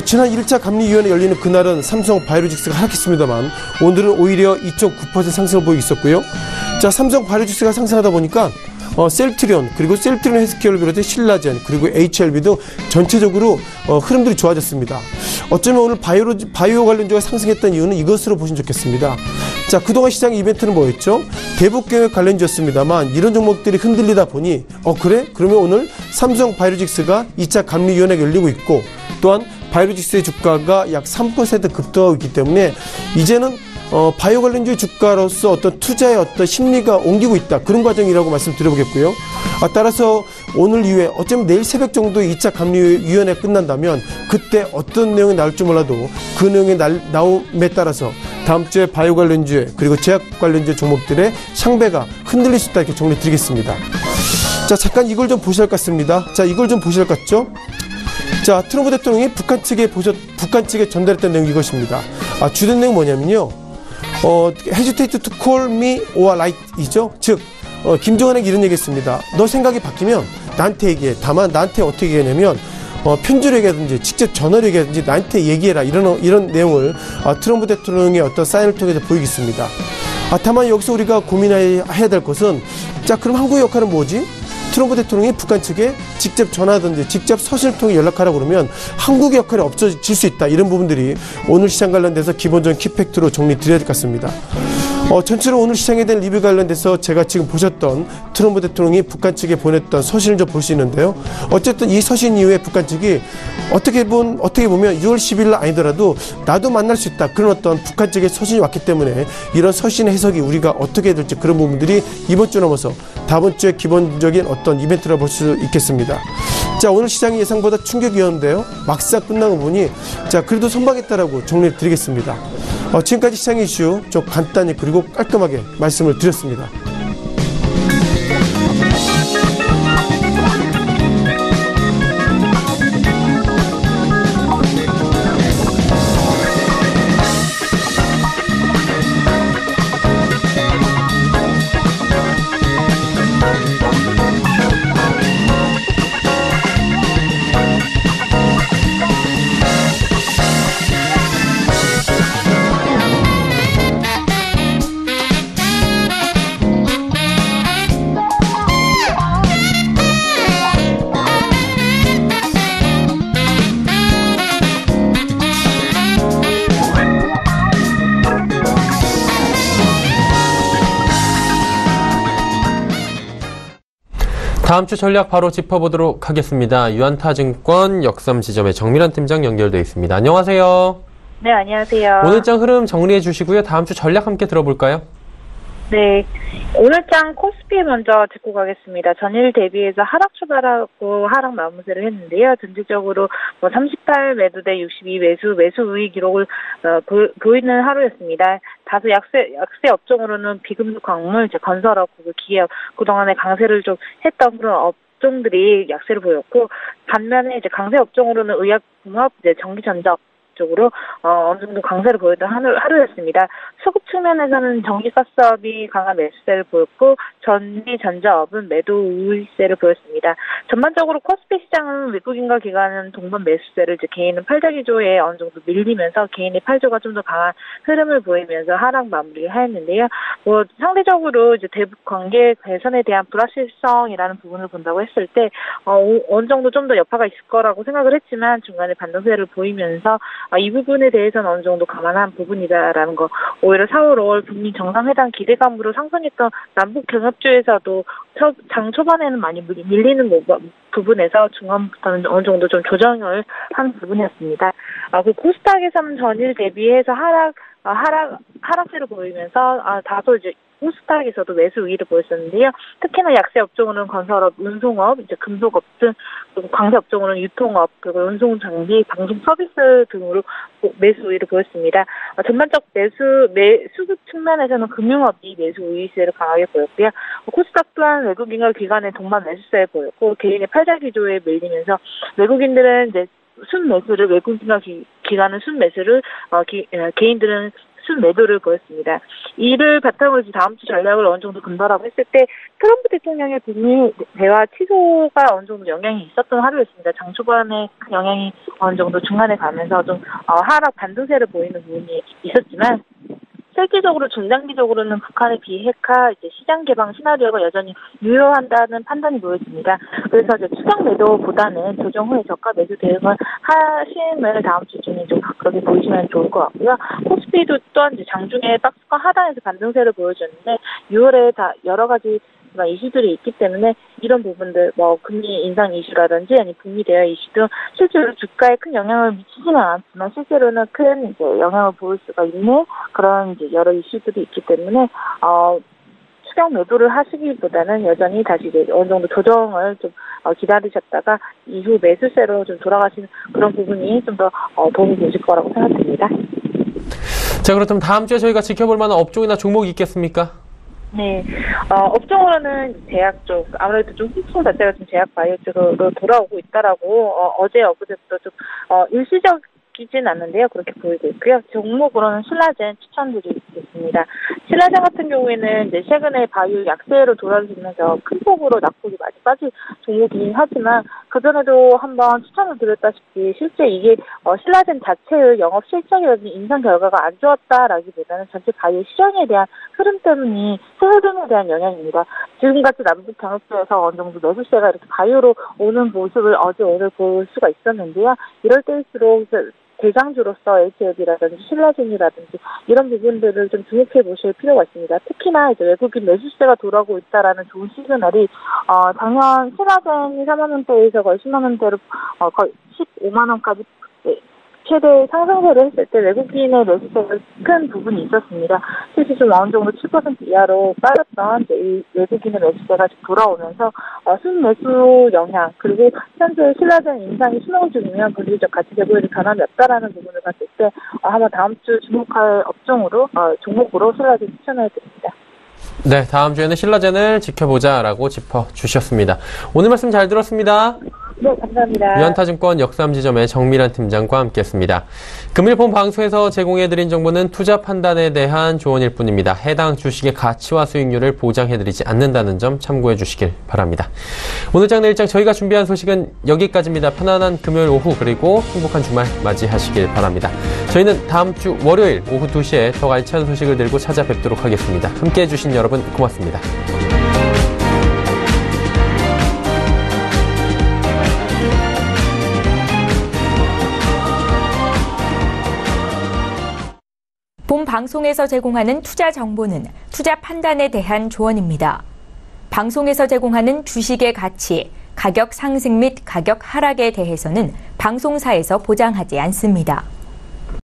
지난 1차 감리위원회 열리는 그날은 삼성 바이오로직스가 하락했습니다만 오늘은 오히려 2.9% 상승을 보이고 있었고요. 자, 삼성 바이오로직스가 상승하다 보니까 셀트리온 그리고 셀트리온 헬스케어를 비롯해 신라젠 그리고 HLB 등 전체적으로 흐름들이 좋아졌습니다. 어쩌면 오늘 바이오 관련주가 상승했던 이유는 이것으로 보시면 좋겠습니다. 자, 그동안 시장의 이벤트는 뭐였죠? 대북경협 관련주였습니다만 이런 종목들이 흔들리다 보니 그래? 그러면 오늘 삼성 바이오로직스가 2차 감리위원회가 열리고 있고 또한 바이오로직스의 주가가 약 3% 급등하고 있기 때문에 이제는 바이오 관련주의 주가로서 어떤 투자의 어떤 심리가 옮기고 있다. 그런 과정이라고 말씀드려보겠고요. 따라서 오늘 이후에 어쩌면 내일 새벽 정도에 2차 감리위원회 끝난다면 그때 어떤 내용이 나올지 몰라도 그 내용이 나옴에 따라서 다음 주에 바이오 관련주의 그리고 제약 관련주의 종목들의 상배가 흔들릴 수 있다. 이렇게 정리 드리겠습니다. 자, 잠깐 이걸 좀 보셔야 할 것 같습니다. 자, 이걸 좀 보셔야 할 것 같죠? 자, 트럼프 대통령이 북한 측에 전달했던 내용이 이것입니다. 주된 내용은 뭐냐면요. hesitate to call me or light이죠. 즉, 김정은에게 이런 얘기했습니다. 너 생각이 바뀌면 나한테 얘기해. 다만 나한테 어떻게 얘기하냐면 편지로 얘기하든지 직접 전화로 얘기하든지 나한테 얘기해라. 이런 내용을 트럼프 대통령의 어떤 사인을 통해서 보이겠습니다. 다만 여기서 우리가 고민해야 될 것은 자, 그럼 한국의 역할은 뭐지? 트럼프 대통령이 북한 측에 직접 전화하든지 직접 서신을 통해 연락하라고 그러면 한국의 역할이 없어질 수 있다. 이런 부분들이 오늘 시장 관련돼서 기본적인 키팩트로 정리드려야 될 것 같습니다. 전체로 오늘 시장에 대한 리뷰 관련돼서 제가 지금 보셨던 트럼프 대통령이 북한 측에 보냈던 서신을 좀 볼 수 있는데요. 어쨌든 이 서신 이후에 북한 측이 어떻게 보면 6월 10일 아니더라도 나도 만날 수 있다. 그런 어떤 북한 측의 서신이 왔기 때문에 이런 서신의 해석이 우리가 어떻게 해야 될지 그런 부분들이 이번 주 넘어서 다음 주에 기본적인 어떤 이벤트라 볼 수 있겠습니다. 자, 오늘 시장이 예상보다 충격이었는데요. 막상 끝나고 보니 자, 그래도 선방했다라고 정리를 드리겠습니다. 지금까지 시장 이슈 좀 간단히 그리고 깔끔하게 말씀을 드렸습니다. 다음 주 전략 바로 짚어보도록 하겠습니다. 유안타증권 역삼지점의 정밀환 팀장 연결돼 있습니다. 안녕하세요. 네, 안녕하세요. 오늘장 흐름 정리해 주시고요. 다음 주 전략 함께 들어볼까요? 네, 오늘장 코스피 먼저 짚고 가겠습니다. 전일 대비해서 하락 출발하고 하락 마무리를 했는데요. 전체적으로 38 매도대 62 매수 우위 기록을 보이는 하루였습니다. 다소 약세 업종으로는 비금속 광물, 건설업, 기업 그동안에 강세를 좀 했던 그런 업종들이 약세를 보였고, 반면에 이제 강세 업종으로는 의약품업, 이제 전기전자 쪽으로 어느 정도 강세를 보였던 하루였습니다. 수급 측면에서는 전기가스업이 강한 매수세를 보였고 전기전자업은 매도 우위세를 보였습니다. 전반적으로 코스피 시장은 외국인과 기관은 동반 매수세를 이제 개인은 팔자 기조에 어느 정도 밀리면서 개인의 팔조가 좀 더 강한 흐름을 보이면서 하락 마무리를 하였는데요. 상대적으로 이제 대북 관계 개선에 대한 불확실성이라는 부분을 본다고 했을 때 어느 정도 좀 더 여파가 있을 거라고 생각을 했지만 중간에 반등세를 보이면서 이 부분에 대해서는 어느 정도 감안한 부분이다라는 거. 오히려 4월, 5월 북미 정상회담 기대감으로 상승했던 남북 경협주에서도 장 초반에는 많이 밀리는 부분에서 중간부터는 어느 정도 좀 조정을 한 부분이었습니다. 그 코스닥에서는 전일 대비해서 하락세를 보이면서 다소 이제 코스닥에서도 매수 우위를 보였었는데요. 특히나 약세 업종으로는 건설업, 운송업, 이제 금속업 등, 그리고 광세 업종으로는 유통업, 그리고 운송 장비, 방송 서비스 등으로 매수 우위를 보였습니다. 전반적 수급 측면에서는 금융업이 매수 우위세를 강하게 보였고요. 코스닥 또한 외국인과 기관의 동반 매수세를 보였고 개인의 팔자 기조에 밀리면서 외국인들은 이제 순매수를 외국인과 기관은 순매수를 개인들은 순매도를 보였습니다. 이를 바탕으로 다음 주 전략을 어느 정도 분발하고 했을 때 트럼프 대통령의 북미 대화 취소가 어느 정도 영향이 있었던 하루였습니다. 장 초반에 큰 영향이 어느 정도 중간에 가면서 좀 하락 반등세를 보이는 부분이 있었지만 실질적으로 중장기적으로는 북한의 비핵화 이제 시장 개방 시나리오가 여전히 유효한다는 판단이 보여집니다. 그래서 이제 추격 매도보다는 조정 후에 저가 매수 대응을 하심을 다음 주 중에 좀 그렇게 보시면 좋을 것 같고요. 코스피도 또한 이제 장중에 박스권 하단에서 반등세를 보여줬는데 6월에 다 여러 가지 이슈들이 있기 때문에 이런 부분들 금리 인상 이슈라든지 아니 북미 대화 이슈 등 실제로 주가에 큰 영향을 미치지는 않았지만 실제로는 큰 이제 영향을 보일 수가 있는 그런 이제 여러 이슈들이 있기 때문에 추격 매도를 하시기보다는 여전히 다시 이제 어느 정도 조정을 좀 기다리셨다가 이후 매수세로 좀 돌아가시는 그런 부분이 좀 더 도움이 되실 거라고 생각됩니다. 자, 그렇다면 다음 주에 저희가 지켜볼 만한 업종이나 종목이 있겠습니까? 네, 업종으로는 제약 쪽, 아무래도 좀 흡수 자체가 좀 제약 바이오 쪽으로 돌아오고 있다라고, 어제, 어그제부터 좀, 일시적이진 않는데요. 그렇게 보이고 있고요. 종목으로는 신라젠 추천드리겠습니다. 신라젠 같은 경우에는 이제 최근에 바이오 약세로 돌아오면서 큰 폭으로 낙폭이 많이 빠진 종목이긴 하지만, 그전에도 한번 추천을 드렸다시피, 실제 이게, 신라젠 자체의 영업 실적이라든지 인상 결과가 안 좋았다라기보다는 전체 바이오 시장에 대한 흐름에 대한 영향입니다. 지금같이 남북 경협주에서 어느 정도 매수세가 이렇게 바이오로 오는 모습을 어제 오늘 볼 수가 있었는데요. 이럴 때일수록 대장주로서 HLB라든지 신라젠이라든지 이런 부분들을 좀 주목해 보실 필요가 있습니다. 특히나 이제 외국인 매수세가 돌아오고 있다라는 좋은 시그널이 작년 신라젠이 4만 원대에서 거의 10만 원대로 거의 15만 원까지 최대 상승세를 했을 때 외국인의 매수세가 큰 부분이 있었습니다. 실제 좀 어느 정도 7% 이하로 빠졌던 이 외국인의 매수세가 돌아오면서 순매수 영향 그리고 현재 신라젠 인상이 수능 중이면 물리적 가치 대보율이 변함이 없다라는 부분을 봤을 때 한번 다음 주 주목할 종목으로 신라젠 추천해 드립니다. 네, 다음 주에는 신라젠을 지켜보자라고 짚어주셨습니다. 오늘 말씀 잘 들었습니다. 네, 감사합니다. 유한타증권 역삼지점의 정미란 팀장과 함께했습니다. 금일 본 방송에서 제공해드린 정보는 투자 판단에 대한 조언일 뿐입니다. 해당 주식의 가치와 수익률을 보장해드리지 않는다는 점 참고해 주시길 바랍니다. 오늘 장 내일장 저희가 준비한 소식은 여기까지입니다. 편안한 금요일 오후 그리고 행복한 주말 맞이하시길 바랍니다. 저희는 다음 주 월요일 오후 2시에 더 알찬 소식을 들고 찾아뵙도록 하겠습니다. 함께해 주신 여러분 고맙습니다. 본 방송에서 제공하는 투자 정보는 투자 판단에 대한 조언입니다. 방송에서 제공하는 주식의 가치, 가격 상승 및 가격 하락에 대해서는 방송사에서 보장하지 않습니다.